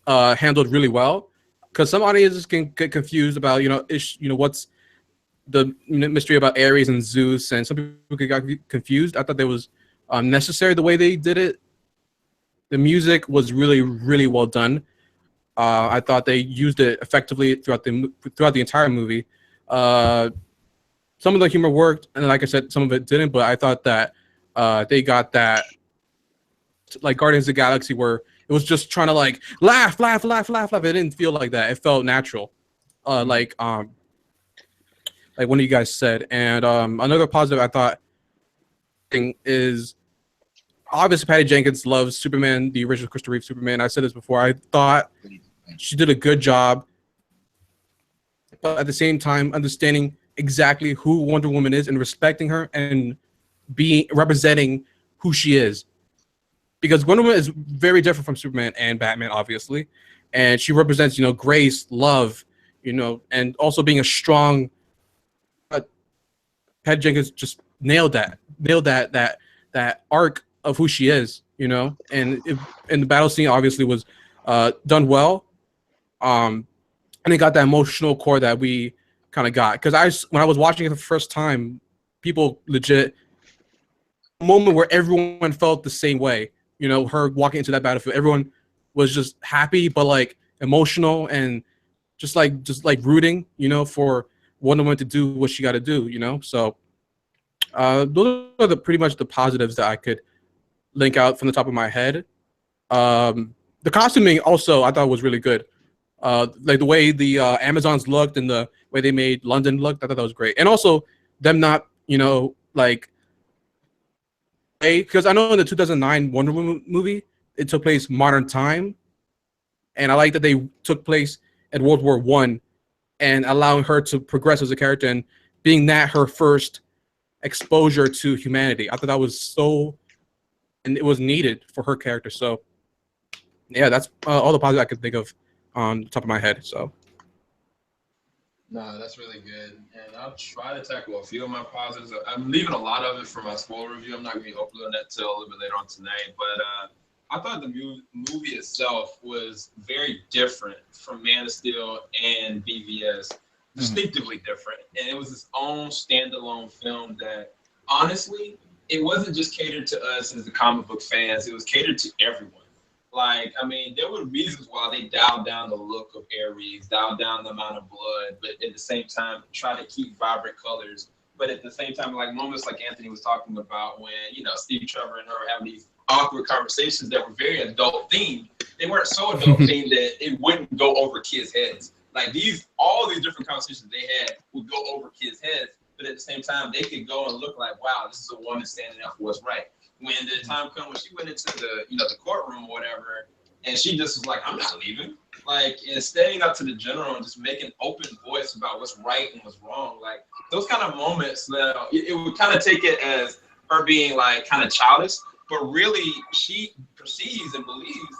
handled really well, because some audiences can get confused about what's the mystery about Ares and Zeus, and some people get confused. I thought that was necessary the way they did it. The music was really, really well done. I thought they used it effectively throughout the entire movie. Some of the humor worked, and like I said, some of it didn't. But I thought that they got that, like Guardians of the Galaxy, where it was just trying to like laugh. It didn't feel like that. It felt natural, like one of you guys said. And another positive I thought thing is, obviously Patty Jenkins loves Superman, the original Christopher Reeve Superman. I said this before. I thought she did a good job, but at the same time, understanding exactly who Wonder Woman is and respecting her and representing who she is. Because Wonder Woman is very different from Superman and Batman, obviously. And she represents, grace, love, and also being a strong. Patty Jenkins just nailed that arc of who she is, and the battle scene obviously was done well. And it got that emotional core that we kind of got. Because when I was watching it for the first time, people legit, a moment where everyone felt the same way. Her walking into that battlefield, everyone was just happy, but like emotional and just like rooting, for Wonder Woman to do what she got to do, So those are pretty much the positives that I could link out from the top of my head. The costuming also I thought was really good. Like the way the Amazons looked and the way they made London look, I thought that was great. And also them not, because I know in the 2009 Wonder Woman movie, it took place modern time. And I like that they took place at World War I and allowing her to progress as a character and being that her first exposure to humanity. I thought that was and it was needed for her character. So yeah, that's all the positives I could think of on the top of my head. So no, that's really good. And I'll try to tackle a few of my positives. I'm leaving a lot of it for my spoiler review. I'm not going to be uploading that till a little bit later on tonight. But I thought the movie itself was very different from Man of Steel and BVS. Distinctively different. And it was its own standalone film that, honestly, it wasn't just catered to us as the comic book fans. It was catered to everyone. Like, I mean, there were reasons why they dialed down the look of Ares, dialed down the amount of blood, but at the same time, try to keep vibrant colors. But at the same time, like moments like Anthony was talking about when, Steve Trevor and her were having these awkward conversations that were very adult themed. They weren't so adult themed that it wouldn't go over kids' heads. Like all these different conversations they had would go over kids' heads, but at the same time, they could go and look like, wow, this is a woman standing up for what's right. when the time comes when she went into the the courtroom or whatever, and she just was like, I'm not leaving. Like, and standing up to the general and just making open voice about what's right and what's wrong. Like, those kind of moments, it would kind of take it as her being like kind of childish, but really she perceives and believes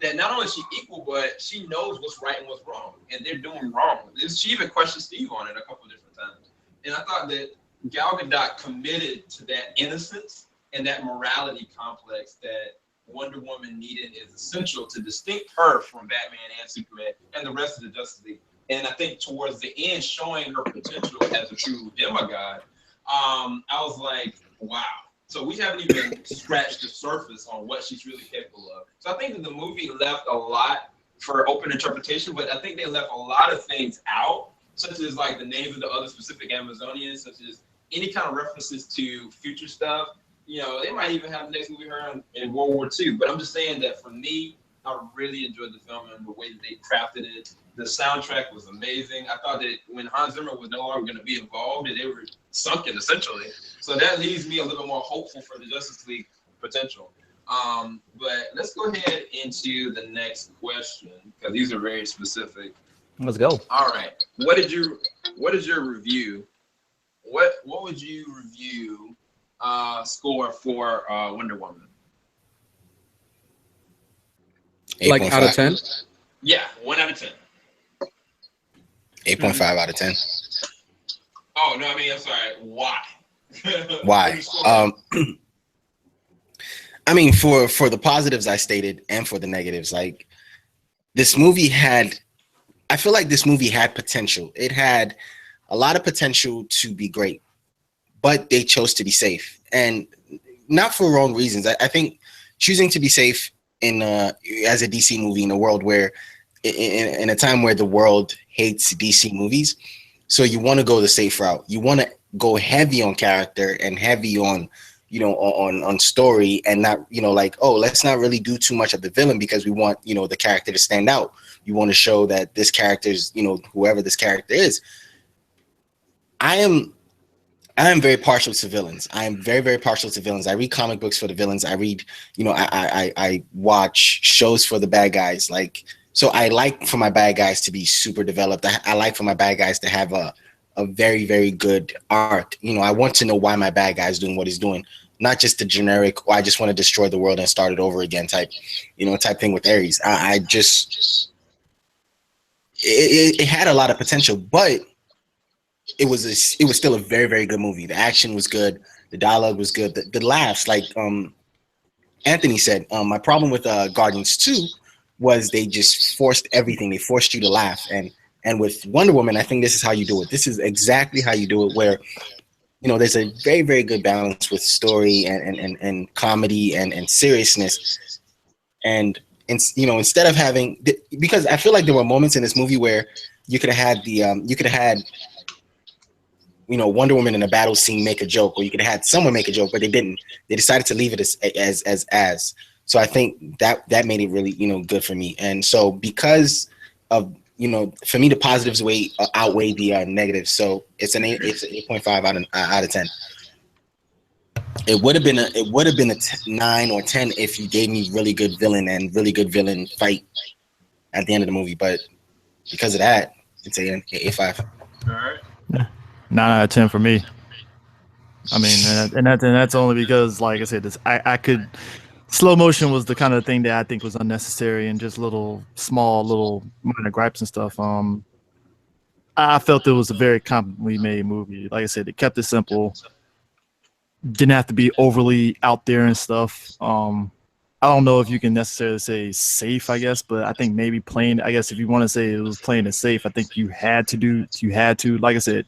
that not only is she equal, but she knows what's right and what's wrong, and they're doing wrong. She even questioned Steve on it a couple of different times. And I thought that Gal Gadot committed to that innocence and that morality complex that Wonder Woman needed is essential to distinct her from Batman and Superman and the rest of the Justice League. And I think towards the end, showing her potential as a true demigod, I was like, wow. So we haven't even scratched the surface on what she's really capable of. So I think that the movie left a lot for open interpretation, but I think they left a lot of things out, such as like the names of the other specific Amazonians, such as any kind of references to future stuff. They might even have the next movie her in World War II. But I'm just saying that for me, I really enjoyed the film and the way that they crafted it. The soundtrack was amazing. I thought that when Hans Zimmer was no longer going to be involved, that they were sunken essentially. So that leaves me a little bit more hopeful for the Justice League potential. But let's go ahead into the next question because these are very specific. Let's go. All right. What is your review? What would you review score for Wonder Woman? 8. Like out of 10? Yeah, 1 out of 10. 8.5 out of 10. Oh no, I'm sorry. Why? Why? For the positives I stated and for the negatives, like this movie I feel like this movie had potential. It had a lot of potential to be great, but they chose to be safe, and not for wrong reasons. I think choosing to be safe as a DC movie in a world where, in a time where the world hates DC movies, so you want to go the safe route. You want to go heavy on character and heavy on, on story, and not, let's not really do too much of the villain because we want, the character to stand out. You want to show that this character's, whoever this character is. I am very partial to villains. I am very, very partial to villains. I read comic books for the villains. I read, I watch shows for the bad guys. So I like for my bad guys to be super developed. I like for my bad guys to have a very, very good arc. I want to know why my bad guy is doing what he's doing, not just the generic, I just want to destroy the world and start it over again type thing with Ares. It had a lot of potential, but it was still a very, very good movie. The action was good. The dialogue was good. The laughs, like Anthony said, my problem with Guardians 2 was they just forced everything. They forced you to laugh. And with Wonder Woman, I think this is how you do it. This is exactly how you do it, where there's a very, very good balance with story and comedy and seriousness. And instead of having, because I feel like there were moments in this movie where you could have had Wonder Woman in a battle scene make a joke, or you could have had someone make a joke, but they didn't. They decided to leave it as. So I think that made it really, good for me. And so because of, for me, the positives outweigh the negatives. So it's an 8.5 out of 10. It would have been a 9 or 10 if you gave me really good villain and really good villain fight at the end of the movie. But because of that, it's an 8.5. All right. 9 out of 10 for me. I mean, and that's only because, like I said, slow motion was the kind of thing that I think was unnecessary and just small minor gripes and stuff. I felt it was a very competently made movie. Like I said, it kept it simple. Didn't have to be overly out there and stuff. I don't know if you can necessarily say safe, I guess, but I think maybe playing, I guess if you want to say it was playing it safe, I think you had to, like I said,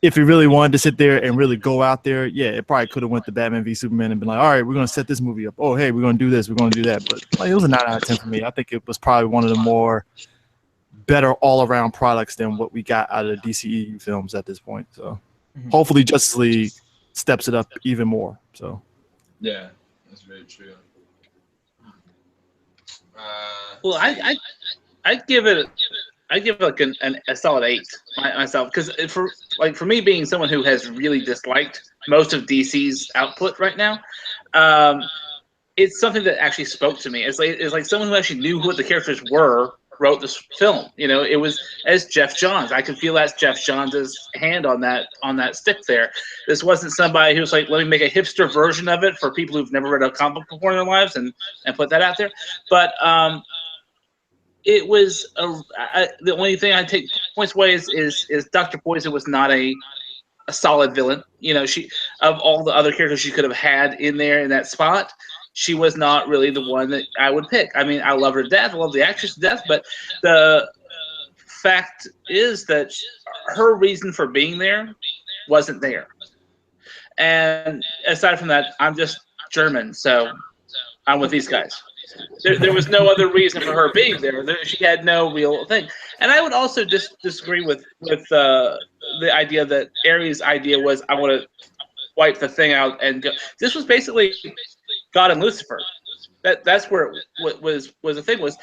if you really wanted to sit there and really go out there, yeah, it probably could have went to Batman v Superman and been like, all right, we're going to set this movie up. Oh, hey, we're going to do this. We're going to do that. But it was a 9 out of 10 for me. I think it was probably one of the more better all-around products than what we got out of the DCEU films at this point. So hopefully Justice League steps it up even more. So yeah, that's very true. Well, I'd give it like a solid 8 myself, because for me being someone who has really disliked most of DC's output right now, it's something that actually spoke to me. It's like someone who actually knew what the characters were wrote this film. You know, it was as Jeff Johns. I could feel that's Jeff Johns' hand on that stick there. This wasn't somebody who was like, let me make a hipster version of it for people who've never read a comic book before in their lives and put that out there. But it was the only thing I take points away is Dr. Poison was not a solid villain. You know, she, of all the other characters she could have had in there in that spot, she was not really the one that I would pick. I mean, I love her to death. I love the actress to death. But the fact is that her reason for being there wasn't there. And aside from that, I'm just German, so I'm with these guys. There was no other reason for her being there. She had no real thing. And I would also disagree with the idea that Ares' idea was, I want to wipe the thing out and go. This was basically God and Lucifer. That's where what was the thing was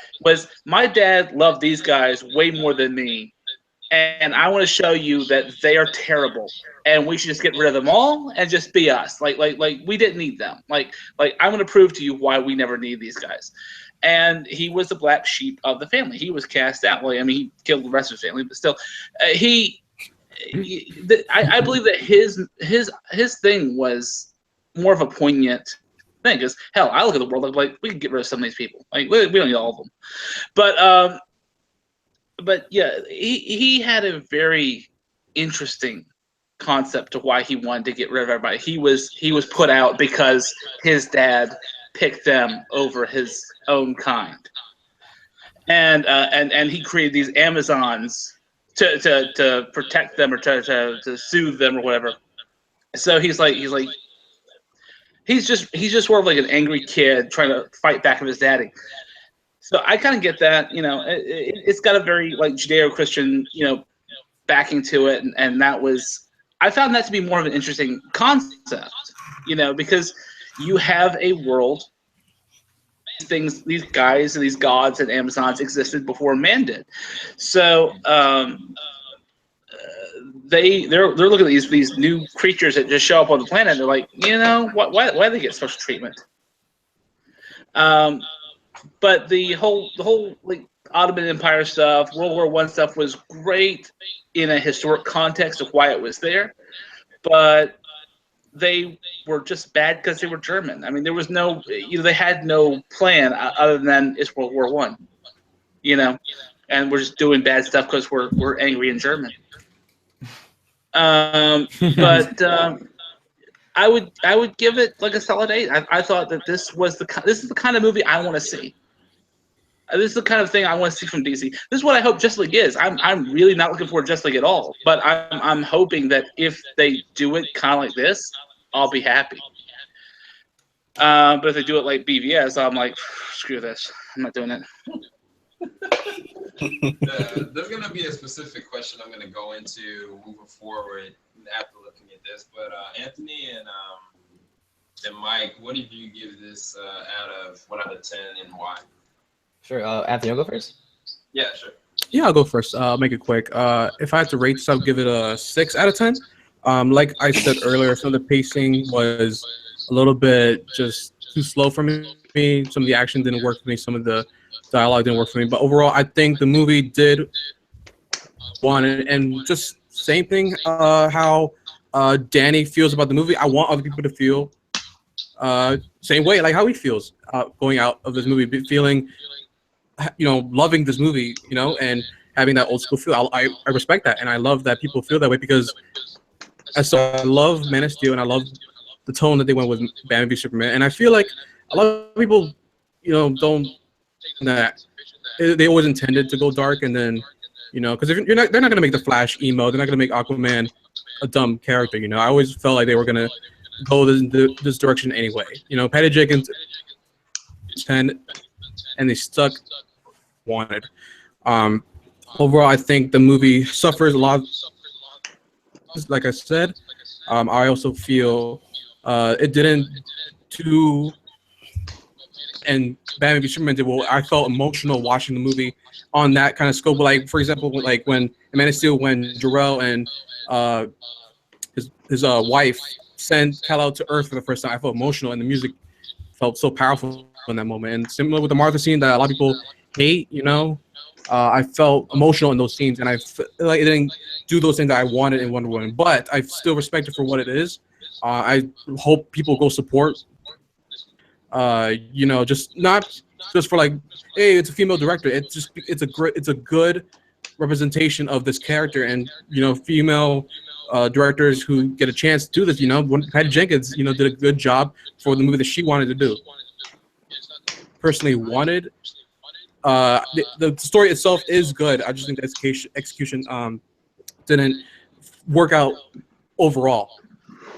my dad loved these guys way more than me, and I want to show you that they are terrible, and we should just get rid of them all and just be us. Like we didn't need them. Like I'm going to prove to you why we never need these guys. And he was the black sheep of the family. He was cast out. Well, I mean, he killed the rest of his family, but still, I believe that his thing was more of a poignant thing. Because hell, I look at the world like we can get rid of some of these people. Like we don't need all of them. But yeah, he had a very interesting concept to why he wanted to get rid of everybody. He was put out because his dad picked them over his own kind, and he created these Amazons to protect them or to soothe them or whatever. So he's just sort of like an angry kid trying to fight back with his daddy. So I kind of get that, you know, it's got a very like Judeo-Christian, you know, backing to it, and that was, I found that to be more of an interesting concept, you know, because you have a world, these guys and these gods and Amazons existed before man did. So they're looking at these new creatures that just show up on the planet. And they're like, you know, why do they get special treatment? But the whole like Ottoman Empire stuff, World War I stuff was great in a historic context of why it was there, but they were just bad because they were German. I mean, there was no, you know, they had no plan other than it's World War I, you know, and we're just doing bad stuff because we're angry and German. But I would give it like a solid 8. I thought that this is the kind of movie I want to see. This is the kind of thing I want to see from DC. This is what I hope Justice League is. I'm really not looking for Justice League at all, but I'm hoping that if they do it kind of like this, I'll be happy. But if they do it like BVS, I'm like, screw this. I'm not doing it. There's going to be a specific question I'm going to go into moving forward after looking at this. But Anthony and Mike, what did you give this out of 1 out of 10 and why? Sure. Anthony, you'll go first? Yeah, sure. Yeah, I'll go first. I'll make it quick. If I had to rate this, I'll give it a 6 out of 10. Like I said earlier, some of the pacing was a little bit just too slow for me. Some of the action didn't work for me. Some of the dialogue didn't work for me. But overall, I think the movie did want it. And just same thing, how Danny feels about the movie. I want other people to feel same way, like how he feels going out of this movie, feeling, you know, loving this movie, you know, and having that old school feel. I respect that, and I love that people feel that way because I love Man of Steel, and I love the tone that they went with Batman v Superman, and I feel like a lot of people, you know, don't that they always intended to go dark, and then, you know, because they're not gonna make the Flash emo, they're not gonna make Aquaman a dumb character, you know. I always felt like they were gonna go this direction anyway, you know. Patty Jenkins 10, and they stuck wanted. Overall, I think the movie suffers a lot. Like I said, I also feel it didn't do, and Batman v Superman did well. I felt emotional watching the movie on that kind of scope. Like, for example, like when Man of Steel, when Jor-El and his wife sent Kal-El to Earth for the first time, I felt emotional, and the music felt so powerful in that moment. And similar with the Martha scene that a lot of people hate, I felt emotional in those scenes, and I feel like it didn't do those things that I wanted in Wonder Woman. But I still respect it for what it is. I hope people go support. Just not just for like, hey, it's a female director. It's a good representation of this character, and female directors who get a chance to do this. When Patty Jenkins, did a good job for the movie that she wanted to do. Personally, wanted. The story itself is good. I just think the execution didn't work out overall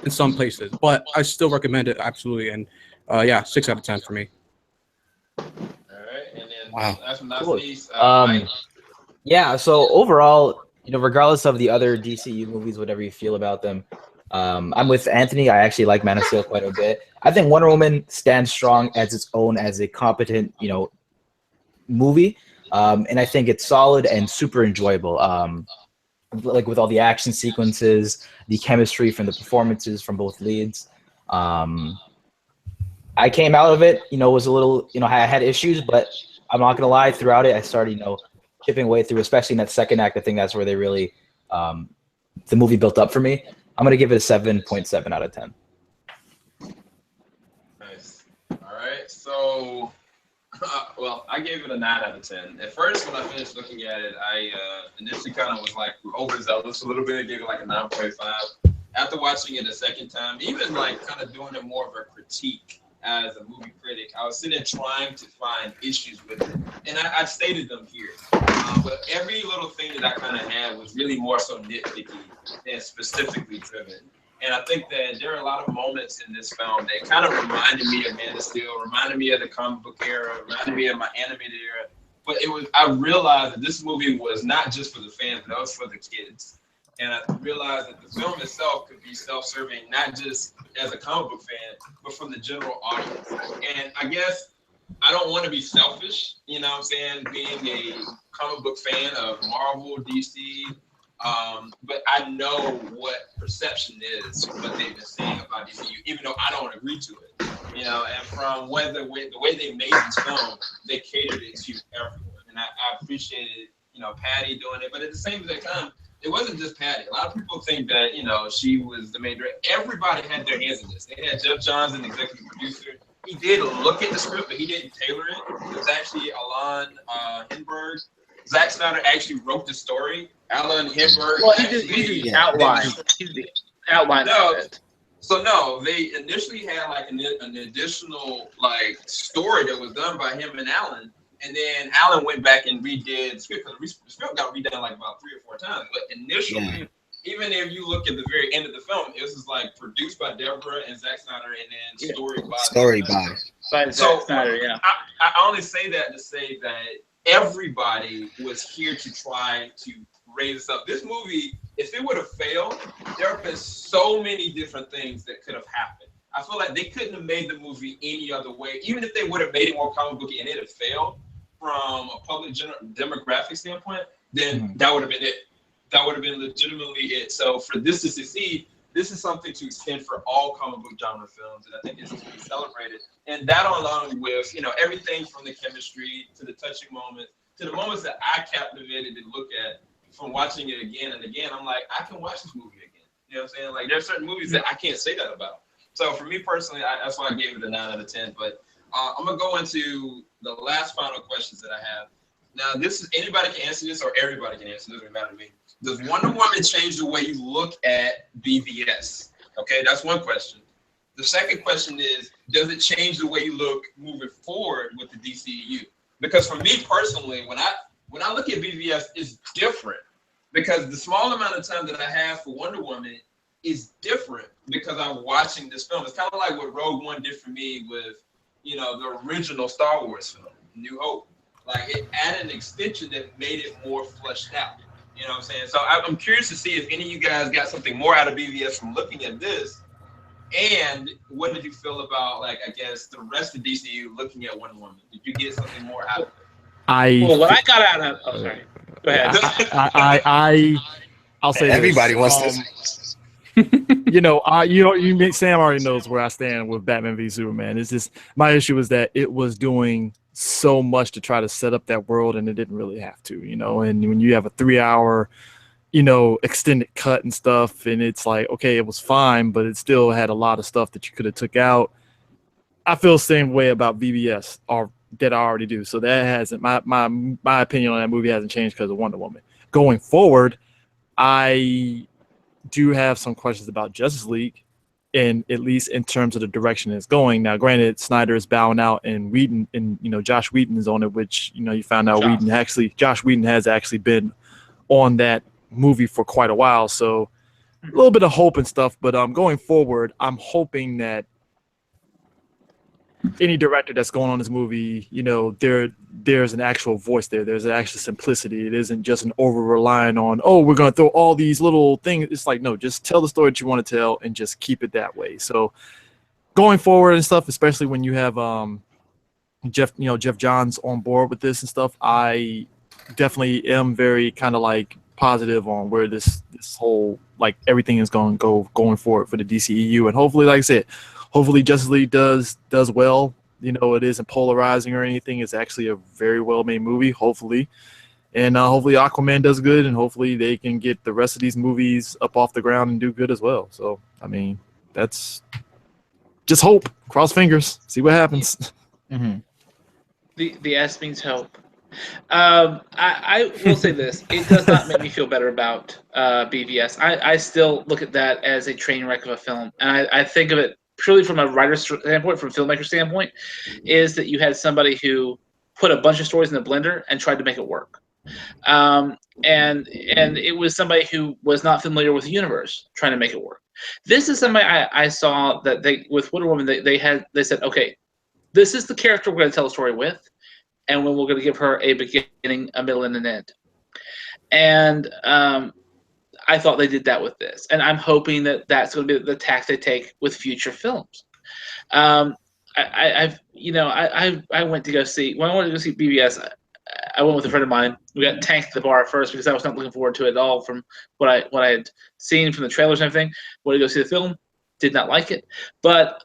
in some places, but I still recommend it absolutely. And 6 out of 10 for me. All right, and then wow. last but not Cool. least, Yeah, so overall, regardless of the other DCU movies, whatever you feel about them, I'm with Anthony. I actually like Man of Steel quite a bit. I think Wonder Woman stands strong as its own, as a competent, movie. And I think it's solid and super enjoyable. Like with all the action sequences, the chemistry from the performances from both leads. I came out of it, was a little, I had issues, but I'm not gonna lie, throughout it, I started, chipping away through, especially in that second act. I think that's where they really, the movie built up for me. I'm gonna give it a 7.7 out of 10. nice. All right, so, well, I gave it a 9 out of 10. At first, when I finished looking at it, I initially kind of was like overzealous a little bit, gave it like a 9.5. After watching it a second time, even like kind of doing it more of a critique as a movie critic, I was sitting there trying to find issues with it, and I stated them here. But every little thing that I kind of had was really more so nitpicky than specifically driven. And I think that there are a lot of moments in this film that kind of reminded me of Man of Steel, reminded me of the comic book era, reminded me of my animated era. But I realized that this movie was not just for the fans, but it was for the kids. And I realized that the film itself could be self-serving, not just as a comic book fan, but from the general audience. And I guess I don't want to be selfish, being a comic book fan of Marvel, DC, but I know what perception is, what they've been saying about DCU, even though I don't agree to it. And from the way they made this film, they catered it to everyone. And I appreciated, Patty doing it, but at the same time, it wasn't just Patty. A lot of people think that, she was the main director. Everybody had their hands in this. They had Jeff Johns, an executive producer. He did look at the script, but he didn't tailor it. It was actually Alan Henberg. Zack Snyder actually wrote the story. Alan Henberg. Well, he did outline. He's the outline. No, they initially had like an additional like story that was done by him and Alan. And then Alan went back and redid the script, because the script got redone like about 3 or 4 times. But initially, even if you look at the very end of the film, it was like produced by Deborah and Zack Snyder, and then story by Zack Snyder. Yeah. I only say that to say that everybody was here to try to raise us up. This movie, if it would have failed, there have been so many different things that could have happened. I feel like they couldn't have made the movie any other way. Even if they would have made it more comic booky and it had failed from a public demographic standpoint, then that would have been it. That would have been legitimately it. So for this to succeed, this is something to extend for all comic book genre films, and I think it's to be celebrated. And that along with, everything from the chemistry to the touching moments to the moments that I captivated to look at from watching it again and again. I'm like, I can watch this movie again. You know what I'm saying? Like, there's certain movies that I can't say that about. So for me personally, that's why I gave it a 9 out of 10. But I'm gonna go into the last final questions that I have. Now, this is anybody can answer this or everybody can answer this. Doesn't matter to me. Does Wonder Woman change the way you look at BVS? Okay, that's one question. The second question is, does it change the way you look moving forward with the DCU? Because for me personally, when I look at BVS, it's different because the small amount of time that I have for Wonder Woman is different because I'm watching this film. It's kind of like what Rogue One did for me with, the original Star Wars film, New Hope. Like, it added an extension that made it more fleshed out. You know what I'm saying? So I'm curious to see if any of you guys got something more out of BVS from looking at this. And what did you feel about, like, I guess, the rest of DCU looking at Wonder Woman? Did you get something more out of it? Well, what I got out of sorry. Go ahead. I'll say everybody this. wants this. Sam already knows where I stand with Batman v Superman. It's just my issue is that it was doing so much to try to set up that world, and it didn't really have to, And when you have a 3-hour, extended cut and stuff, and it's like, okay, it was fine, but it still had a lot of stuff that you could have took out. I feel the same way about VBS, or that I already do. So that hasn't my opinion on that movie hasn't changed because of Wonder Woman. Going forward, I do have some questions about Justice League, and at least in terms of the direction it's going. Now, granted, Snyder is bowing out, and Whedon, and Josh Whedon is on it, which you found out Josh Whedon has actually been on that movie for quite a while. So a little bit of hope and stuff. But going forward, I'm hoping that any director that's going on this movie, there's an actual voice there. There's an actual simplicity. It isn't just an over-relying on, we're going to throw all these little things. It's like, no, just tell the story that you want to tell and just keep it that way. So going forward and stuff, especially when you have Jeff Johns on board with this and stuff, I definitely am very kind of like positive on where this whole, like, everything is going forward for the DCEU. And hopefully, like I said, hopefully Justice League does well. It isn't polarizing or anything. It's actually a very well-made movie, hopefully. And hopefully Aquaman does good, and hopefully they can get the rest of these movies up off the ground and do good as well. So, I mean, that's just hope. Cross fingers. See what happens. Mm-hmm. The S means hope. I will say this. It does not make me feel better about BVS. I still look at that as a train wreck of a film. And I think of it purely from a writer's standpoint, from a filmmaker standpoint, is that you had somebody who put a bunch of stories in the blender and tried to make it work. And it was somebody who was not familiar with the universe trying to make it work. This is somebody I saw that with Wonder Woman, they said, okay, this is the character we're going to tell a story with, and we're going to give her a beginning, a middle, and an end. And I thought they did that with this, and I'm hoping that that's going to be the tack they take with future films. I went to go see when I wanted to go see BBS. I went with a friend of mine. We got tanked at the bar at first because I was not looking forward to it at all from what I had seen from the trailers and everything. Wanted to go see the film, did not like it, but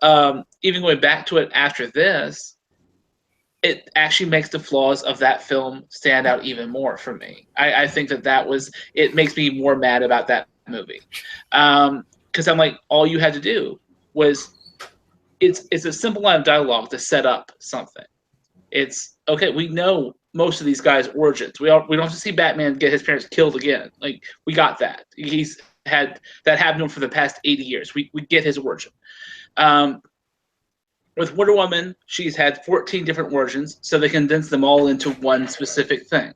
even going back to it after this, it actually makes the flaws of that film stand out even more for me. I think it makes me more mad about that movie. Because I'm like, all you had to do was, it's a simple line of dialogue to set up something. It's, okay, we know most of these guys' origins. We don't have to see Batman get his parents killed again. Like, we got that. He's had that happened for the past 80 years. We get his origin. With Wonder Woman, she's had 14 different origins, so they condensed them all into one specific thing.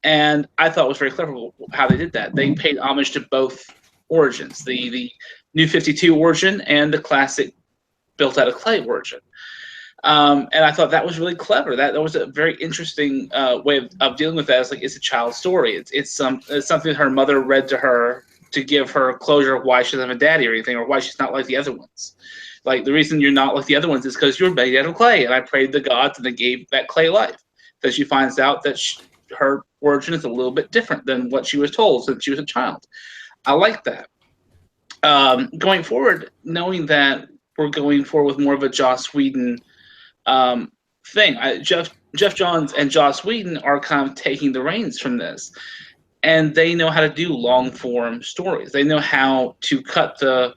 And I thought it was very clever how they did that. They paid homage to both origins, the New 52 origin and the classic built out of clay origin. And I thought that was really clever. That was a very interesting way of dealing with that. It's like, it's a child's story. It's something her mother read to her to give her closure of why she doesn't have a daddy or anything, or why she's not like the other ones. Like, the reason you're not like the other ones is because you're made out of clay, and I prayed to the gods, and they gave that clay life. Then she finds out that her origin is a little bit different than what she was told since she was a child. I like that. Going forward, knowing that we're going forward with more of a Joss Whedon thing, Jeff Johns and Joss Whedon are kind of taking the reins from this, and they know how to do long form stories. They know how to cut the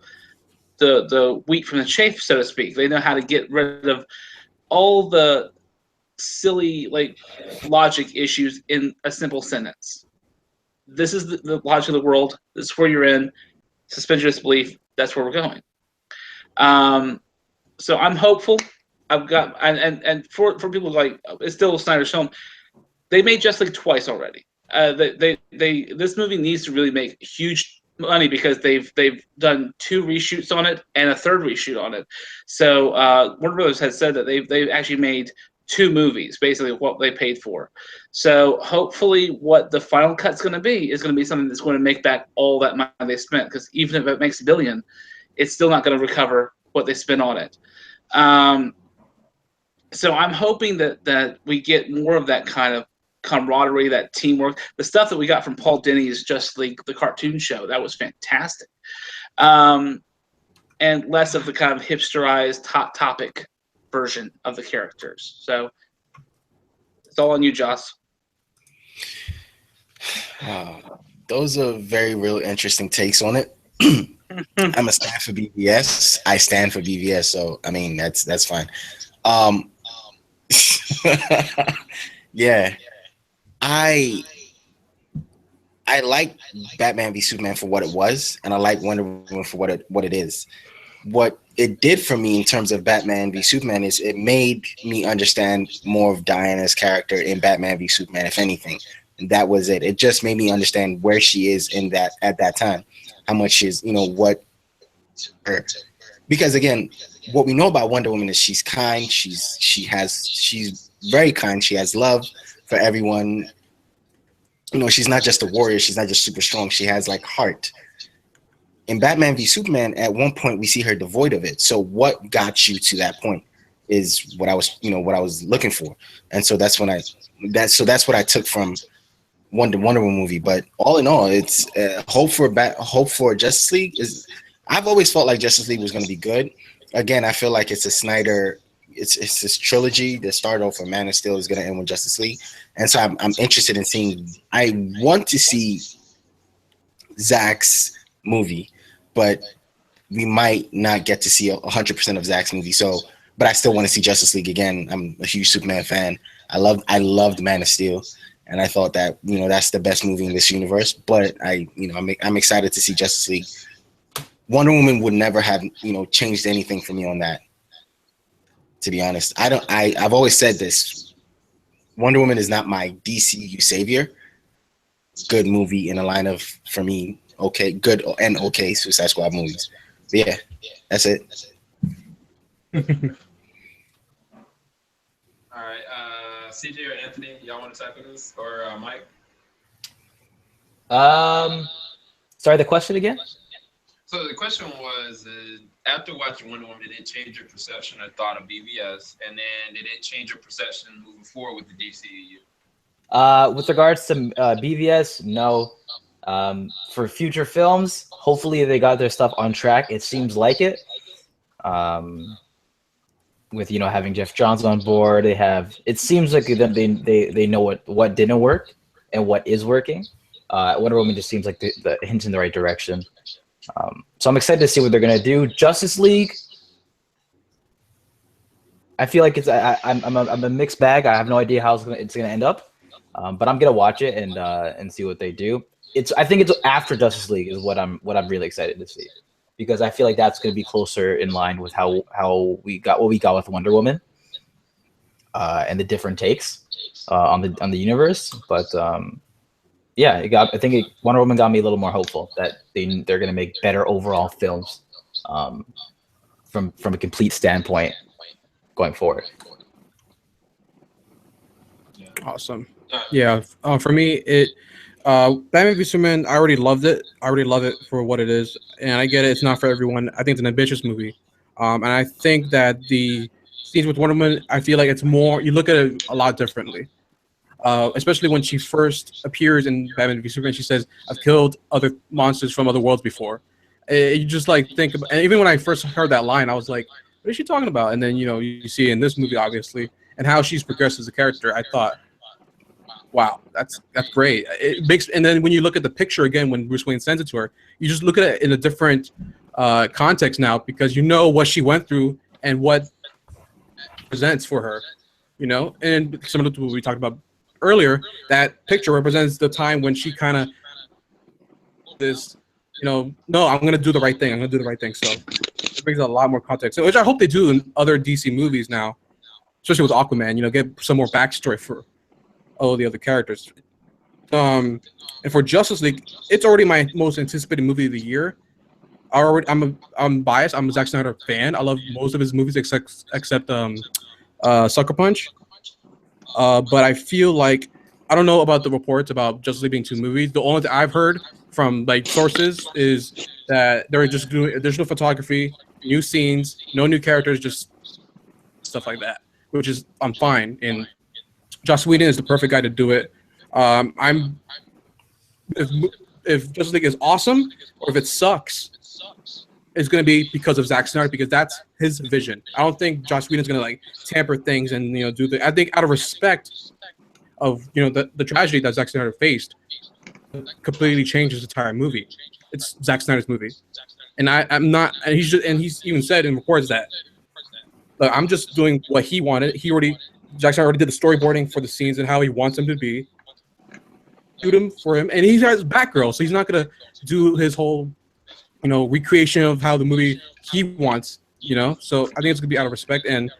wheat from the chaff, so to speak. They know how to get rid of all the silly, like, logic issues in a simple sentence. This is the logic of the world. This is where you're in. Suspend your disbelief. That's where we're going. So I'm hopeful. I've got and for people like, it's still Snyder's film. They made Justice League twice already. This movie needs to really make huge money because they've done 2 reshoots on it and a 3rd reshoot on it. So Warner Brothers has said that they've actually made 2 movies, basically what they paid for. So hopefully what the final cut's going to be is going to be something that's going to make back all that money they spent, because even if it makes $1 billion, it's still not going to recover what they spent on it. So I'm hoping that we get more of that kind of camaraderie, that teamwork. The stuff that we got from Paul Dini's Just League, the cartoon show, that was fantastic. and less of the kind of hipsterized hot topic version of the characters. So it's all on you, Joss. Those are very real interesting takes on it. I'm a stand for BVS. I stand for BVS, so I mean that's fine. Yeah, I like Batman v Superman for what it was, and I like Wonder Woman for what it is. What it did for me in terms of Batman v Superman is it made me understand more of Diana's character in Batman v Superman, if anything. And that was it. It just made me understand where she is in that at that time, how much is what her. Because again, what we know about Wonder Woman is she's kind. She's very kind. She has love for everyone. She's not just a warrior. She's not just super strong. She has like heart. In Batman v Superman, at one point we see her devoid of it. So what got you to that point is what I was looking for. And so that's what I took from Wonder Woman movie. But all in all, it's hope for Justice League is. I've always felt like Justice League was going to be good. Again, I feel like it's a Snyder. It's this trilogy that started off with Man of Steel is going to end with Justice League, and so I'm interested in seeing. I want to see Zack's movie, but we might not get to see 100% of Zack's movie. So, but I still want to see Justice League again. I'm a huge Superman fan. I loved Man of Steel, and I thought that that's the best movie in this universe. But I'm excited to see Justice League. Wonder Woman would never have changed anything for me on that. To be honest, I've always said this. Wonder Woman is not my DCU savior. Good movie in a line of, for me, okay, good and okay Suicide Squad movies. But yeah, that's it. All right, CJ or Anthony, y'all want to tackle this, or Mike? Sorry, the question again? So the question was, after watching Wonder Woman, did it change your perception or thought of BVS? And then did it change your perception moving forward with the DCU? With regards to BVS, no. For future films, hopefully they got their stuff on track. It seems like it. With having Jeff Johns on board, it seems like they know what didn't work and what is working. Wonder Woman just seems like the hint in the right direction. So I'm excited to see what they're gonna do. Justice League, I feel like I'm a mixed bag. I have no idea how it's gonna end up, but I'm gonna watch it and see what they do. I think it's after Justice League is what I'm really excited to see, because I feel like that's gonna be closer in line with how we got what we got with Wonder Woman, and the different takes on the universe. But yeah, I think Wonder Woman got me a little more hopeful that they're going to make better overall films from a complete standpoint going forward. Awesome. Yeah, for me, Batman v Superman, I already loved it. I already love it for what it is, and I get it. It's not for everyone. I think it's an ambitious movie, and I think that the scenes with Wonder Woman, I feel like it's more. You look at it a lot differently. Especially when she first appears in Batman v Superman, she says, "I've killed other monsters from other worlds before." You just like think about, and even when I first heard that line, I was like, "What is she talking about?" And then you see in this movie, obviously, and how she's progressed as a character. I thought, "Wow, that's great." It makes, and then when you look at the picture again, when Bruce Wayne sends it to her, you just look at it in a different context now, because you know what she went through and what it presents for her, and similar to what we talked about earlier, that picture represents the time when she kind of this, no, I'm going to do the right thing. I'm going to do the right thing. So it brings a lot more context, which I hope they do in other DC movies now, especially with Aquaman, get some more backstory for all the other characters. And for Justice League, it's already my most anticipated movie of the year. I'm biased. I'm a Zack Snyder fan. I love most of his movies except Sucker Punch. But I feel like, I don't know about the reports about Justice League being 2 movies. The only thing I've heard from sources is that they're just doing additional photography, new scenes, no new characters, just stuff like that, which is I'm fine. And Joss Whedon is the perfect guy to do it. If Justice League is awesome or if it sucks, is going to be because of Zack Snyder, because that's his vision. I don't think Joss Whedon's going to like tamper things and do the. I think out of respect of the tragedy that Zack Snyder faced, completely changes the entire movie. It's Zack Snyder's movie, and I'm not. And he's even said in reports that look, I'm just doing what he wanted. Zack Snyder already did the storyboarding for the scenes and how he wants them to be. Shoot him for him, and he has Batgirl, so he's not gonna do his whole recreation of how the movie he wants. So I think it's gonna be out of respect, and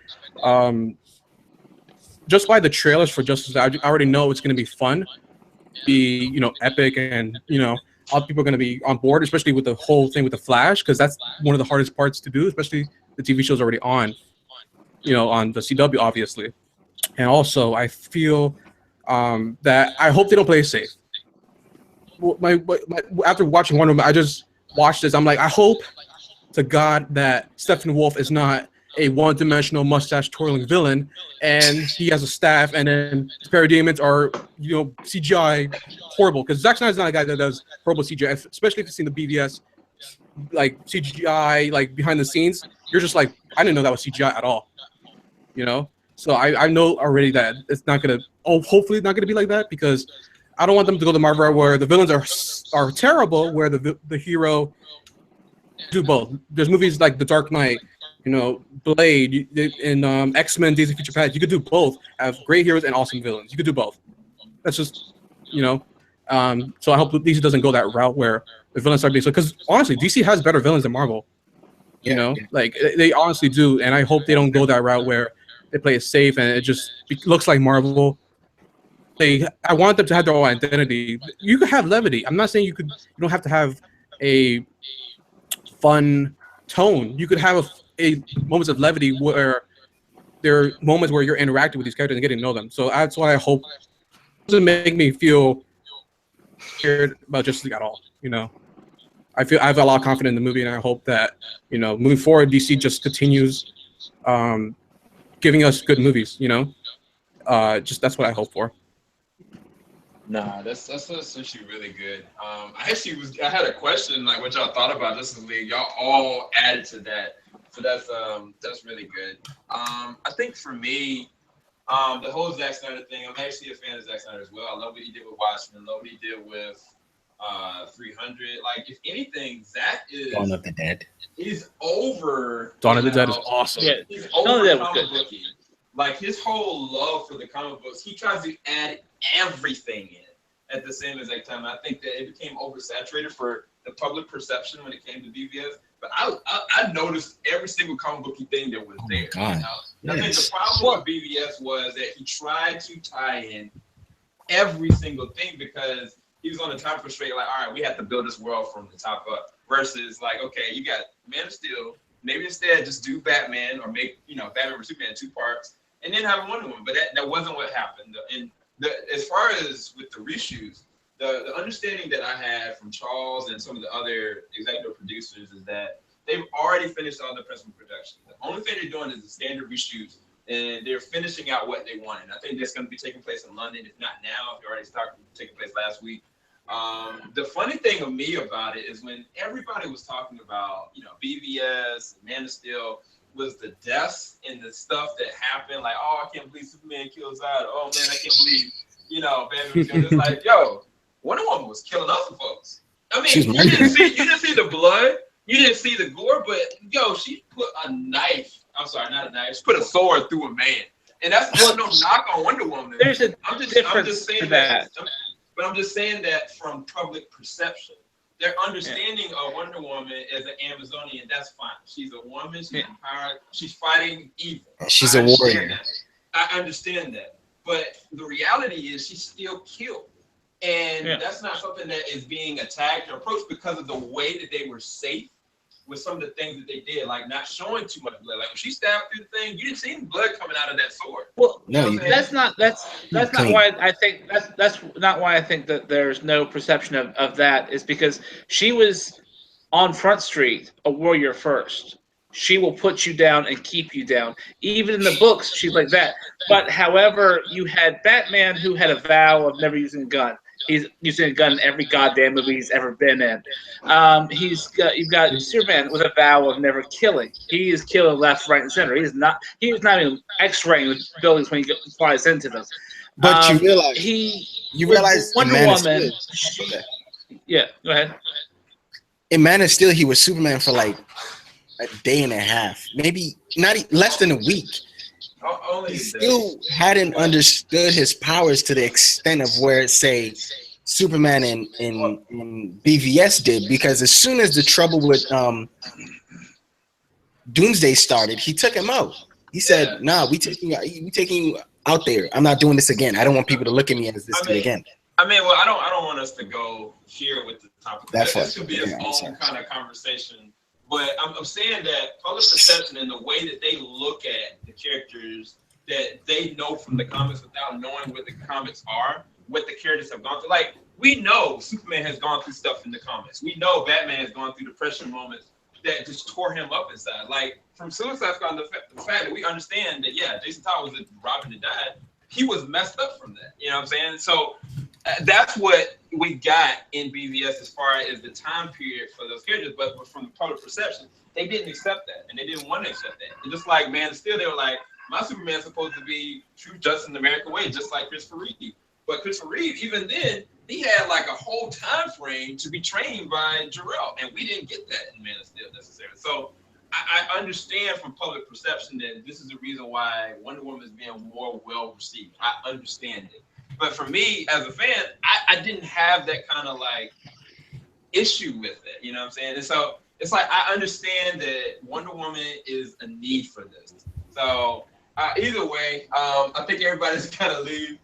just by the trailers for Justice, I already know it's gonna be fun, be epic, and all people are gonna be on board, especially with the whole thing with the Flash, because that's one of the hardest parts to do, especially the TV show's already on, on the CW, obviously. And also, I feel that I hope they don't play it safe. After watching Wonder Woman, I just watched this. I'm like, I hope to God that Steppenwolf is not a one-dimensional mustache-twirling villain, and he has a staff, and then his parademons are, CGI horrible. Because Zack Snyder's not a guy that does horrible CGI, especially if you've seen the BVS, like CGI, like behind the scenes. You're just like, I didn't know that was CGI at all. So I know already that it's not gonna. Hopefully, it's not gonna be like that, because I don't want them to go to Marvel where the villains are terrible, where the hero do both. There's movies like The Dark Knight, Blade, and X-Men: Days of Future Past. You could do both. Have great heroes and awesome villains. You could do both. That's just, so I hope DC doesn't go that route where the villains start being so. Because honestly, DC has better villains than Marvel. Like they honestly do, and I hope they don't go that route where they play it safe and it just looks like Marvel. I want them to have their own identity. You could have levity. I'm not saying you don't have to have a fun tone. You could have a moments of levity where there are moments where you're interacting with these characters and getting to know them. So that's why I hope it doesn't make me feel scared about Justice League at all. I have a lot of confidence in the movie, and I hope that moving forward, DC just continues giving us good movies. Just that's what I hope for. Nah, that's actually really good. I had a question, like what y'all thought about Justice League. Y'all all added to that, so that's really good. I think for me, the whole Zack Snyder thing, I'm actually a fan of Zack Snyder as well. I love what he did with Watchmen. Love what he did with 300. Like, if anything, Zack is Dawn of the Dead. He's over. Dawn of the Dead is awesome. Yeah, he's Dawn of the Dead was good. booky. Like, his whole love for the comic books, he tries to add everything in at the same exact time. I think that it became oversaturated for the public perception when it came to BVS. But I noticed every single comic booky thing that was there. God. I think the problem with BVS was that he tried to tie in every single thing, because he was on the top of straight, like, all right, we have to build this world from the top up. Versus, like, okay, you got Man of Steel. Maybe instead just do Batman, or make Batman vs Superman 2 parts, and then have Wonder Woman. But that wasn't what happened. And as far as with the reshoots, the understanding that I had from Charles and some of the other executive producers is that they've already finished all the principal production. The only thing they're doing is the standard reshoots, and they're finishing out what they wanted. I think that's going to be taking place in London, if not now. If it already started taking place last week. The funny thing of me about it is when everybody was talking about, BVS, Man of Steel, was the deaths and the stuff that happened. Like, oh, I can't believe Superman kills out. Oh man, I can't believe, Batman was killing. It's like, yo, Wonder Woman was killing other folks. I mean, you didn't see the blood, you didn't see the gore, but yo, she put a knife. I'm sorry, not a knife. She put a sword through a man, and that's no knock on Wonder Woman. There's a difference just saying to that. But I'm just saying that from public perception, their understanding of Wonder Woman as an Amazonian, that's fine. She's a woman. She's empowered. She's fighting evil. She's a warrior. I understand that. But the reality is she's still killed. And that's not something that is being attacked or approached because of the way that they were safe with some of the things that they did, like not showing too much blood. Like when she stabbed through the thing, you didn't see any blood coming out of that sword. Well, no, that's not why I think that's not why I think that there's no perception of that, is because she was on Front Street, a warrior first. She will put you down and keep you down. Even in the books, she's like that. But however, you had Batman, who had a vow of never using a gun. He's using a gun in every goddamn movie he's ever been in. You've got Superman with a vow of never killing. He is killing left, right, and center. He's not even X-raying buildings when he flies into them. But you realize Wonder in Man of Woman. Steel, okay. Yeah, go ahead. In Man of Steel, he was Superman for like a day and a half, maybe less than a week. He still hadn't understood his powers to the extent of where, say, Superman in BVS did, because as soon as the trouble with Doomsday started, he took him out. He said, "Nah, we taking you out there. I'm not doing this again. I don't want people to look at me as this kid again." I mean, well, I don't want us to go here with the topic. This could be its own kind of conversation. But I'm saying that public perception and the way that they look at the characters that they know from the comics without knowing what the comics are, what the characters have gone through. Like, we know Superman has gone through stuff in the comics. We know Batman has gone through depression moments that just tore him up inside. Like, from Suicide Squad, the fact that we understand that, yeah, Jason Todd was a Robin that died, he was messed up from that. You know what I'm saying? So that's what we got in BVS as far as the time period for those characters. But from the public perception, they didn't accept that, and they didn't want to accept that. And just like Man of Steel, they were like, my Superman's supposed to be true justice in the American way, just like Christopher Reeve. But Christopher Reeve, even then, he had like a whole time frame to be trained by Jor-El, and we didn't get that in Man of Steel necessarily. So I understand from public perception that this is the reason why Wonder Woman is being more well received. I understand it. But for me, as a fan, I didn't have that kind of like issue with it. You know what I'm saying? And so it's like I understand that Wonder Woman is a need for this. So either way, I think everybody's kind of leave.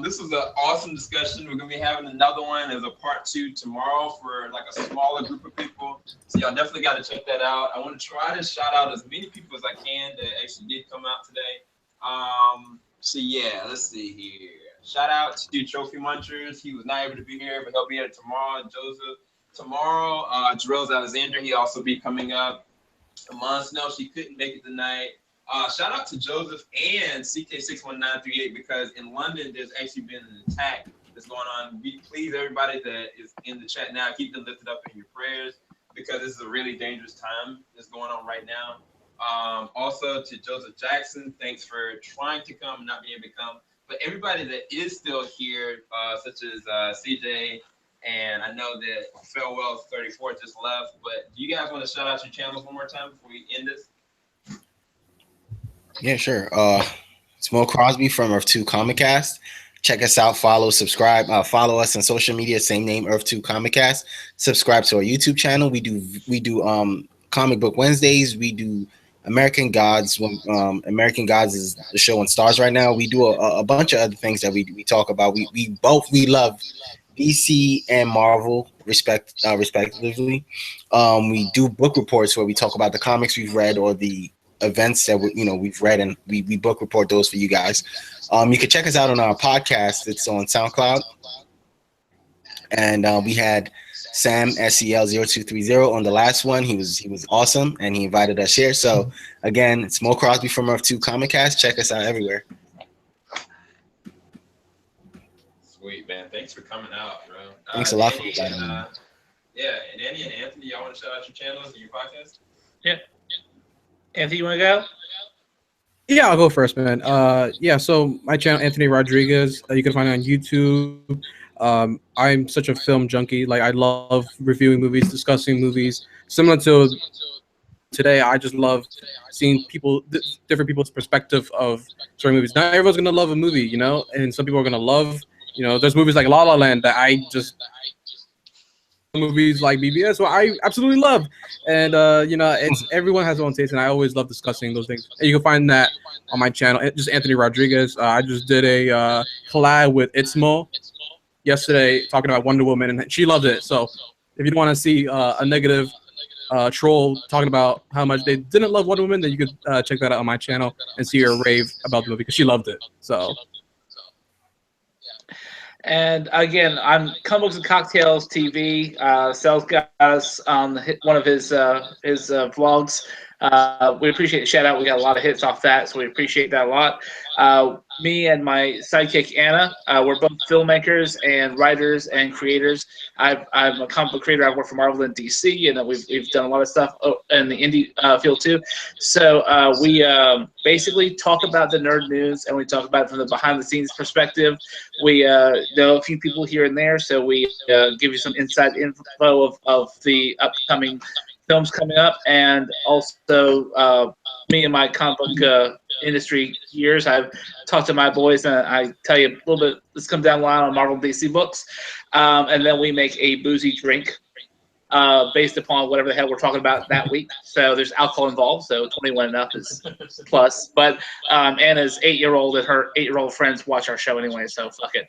This was an awesome discussion. We're gonna be having another one as a part 2 tomorrow for like a smaller group of people. So y'all definitely got to check that out. I want to try to shout out as many people as I can that actually did come out today. So yeah, let's see here. Shout out to Trophy Munchers. He was not able to be here, but he'll be here tomorrow. Joseph tomorrow. Jarrell's Alexander. He also be coming up. Amon Snow, she couldn't make it tonight. Shout out to Joseph and CK61938 because in London there's actually been an attack that's going on. Please, everybody that is in the chat now, keep them lifted up in your prayers because this is a really dangerous time that's going on right now. Also to Joseph Jackson, thanks for trying to come and not being able to come. But everybody that is still here, such as CJ, and I know that Farewell 34 just left, but do you guys want to shout out your channels one more time before we end this? Yeah, sure. Smoke Crosby from Earth 2 Comic Cast. Check us out, follow, subscribe, follow us on social media, same name, Earth 2 Comic Cast. Subscribe to our YouTube channel. We do Comic Book Wednesdays. We do American Gods. American Gods is the show on Stars right now. We do a bunch of other things that we talk about. We love DC and Marvel respectively. We do book reports where we talk about the comics we've read or the events that we've read, and we book report those for you guys. You can check us out on our podcast. It's on SoundCloud, and we had Sam SEL0230 on the last one. He was awesome, and he invited us here. So again, it's Mo Crosby from Earth 2 Comic Cast. Check us out everywhere. Sweet, man. Thanks for coming out, bro. Thanks a lot Andy, for inviting me. Yeah, and Andy and Anthony, y'all want to shout out your channels and your podcast? Yeah. Anthony, you want to go? Yeah, I'll go first, man. Yeah, so my channel, Anthony Rodriguez, you can find it on YouTube. I'm such a film junkie. Like, I love reviewing movies, discussing movies. Similar to today, I just love seeing different people's perspective of certain movies. Not everyone's going to love a movie, and some people are going to love, there's movies like La La Land that I just movies like BBS, so I absolutely love, and it's everyone has their own taste, and I always love discussing those things. And you can find that on my channel, just Anthony Rodriguez. I just did a collab with Itzmo yesterday talking about Wonder Woman, and she loved it. So if you don't want to see a negative troll talking about how much they didn't love Wonder Woman, then you could check that out on my channel and see her rave about the movie because she loved it. So. And again, I'm Comic Books and Cocktails TV. Sells guys on one of his vlogs. We appreciate the shout out. We got a lot of hits off that, so we appreciate that a lot. Me and my sidekick Anna, we're both filmmakers and writers and creators. I'm a comic book creator. I work for Marvel and DC, and we've done a lot of stuff in the indie field too. So we basically talk about the nerd news, and we talk about it from the behind the scenes perspective. We know a few people here and there, so we give you some inside info of the upcoming films coming up, and also me and my comic book industry years, I've talked to my boys, and I tell you a little bit. This comes down the line on Marvel and DC books, and then we make a boozy drink based upon whatever the hell we're talking about that week. So there's alcohol involved, so 21 and up is plus. But Anna's 8-year-old and her 8-year-old friends watch our show anyway, so fuck it.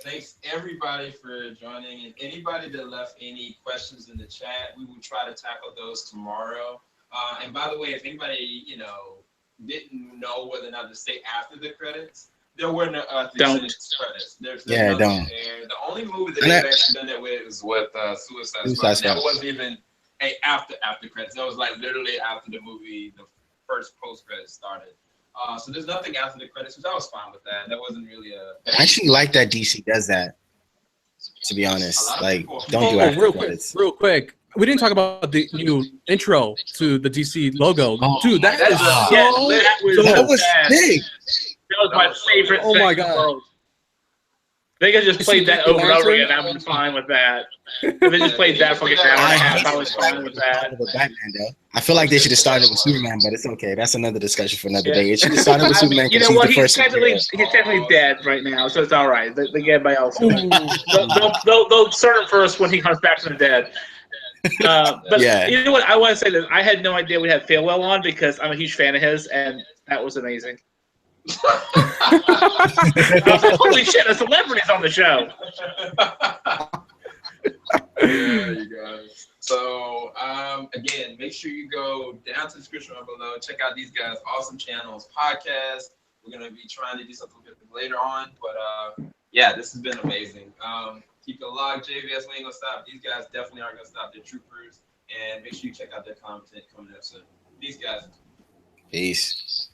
Thanks everybody for joining, and anybody that left any questions in the chat, we will try to tackle those tomorrow. And by the way, if anybody didn't know whether or not to stay after the credits, there were no credits. There's don't. There. The only movie that they've actually done that with is with Suicide Squad. That wasn't even after credits. That was like literally after the movie, the first post credits started. So there's nothing after the credits, which I was fine with that. That wasn't really I actually like that DC does that. To be honest, like don't do after credits. Real quick. We didn't talk about the new intro to the DC logo. Dude, that was big. That was my favorite thing my in the God. world. They could just played that over and over again. I was fine with that. If they just played that for an hour and a half, I was fine with that. Batman, though. I feel like they should have started with Superman, but it's okay. That's another discussion for another day. It should have started with Superman. You know what? He's technically dead right now, so it's all right. They get everybody else. They'll start him first when he comes back from the dead. But you know what? I want to say that I had no idea we had Failwell on because I'm a huge fan of his, and that was amazing. I was like, holy shit, a celebrity's on the show. Yeah, you guys. So, again, make sure you go down to the description below. Check out these guys' awesome channels, podcasts. We're going to be trying to do something later on. But, yeah, this has been amazing. Keep it locked. JVS, we ain't going to stop. These guys definitely aren't going to stop. They're troopers. And make sure you check out their content coming up soon. Peace, guys. Peace.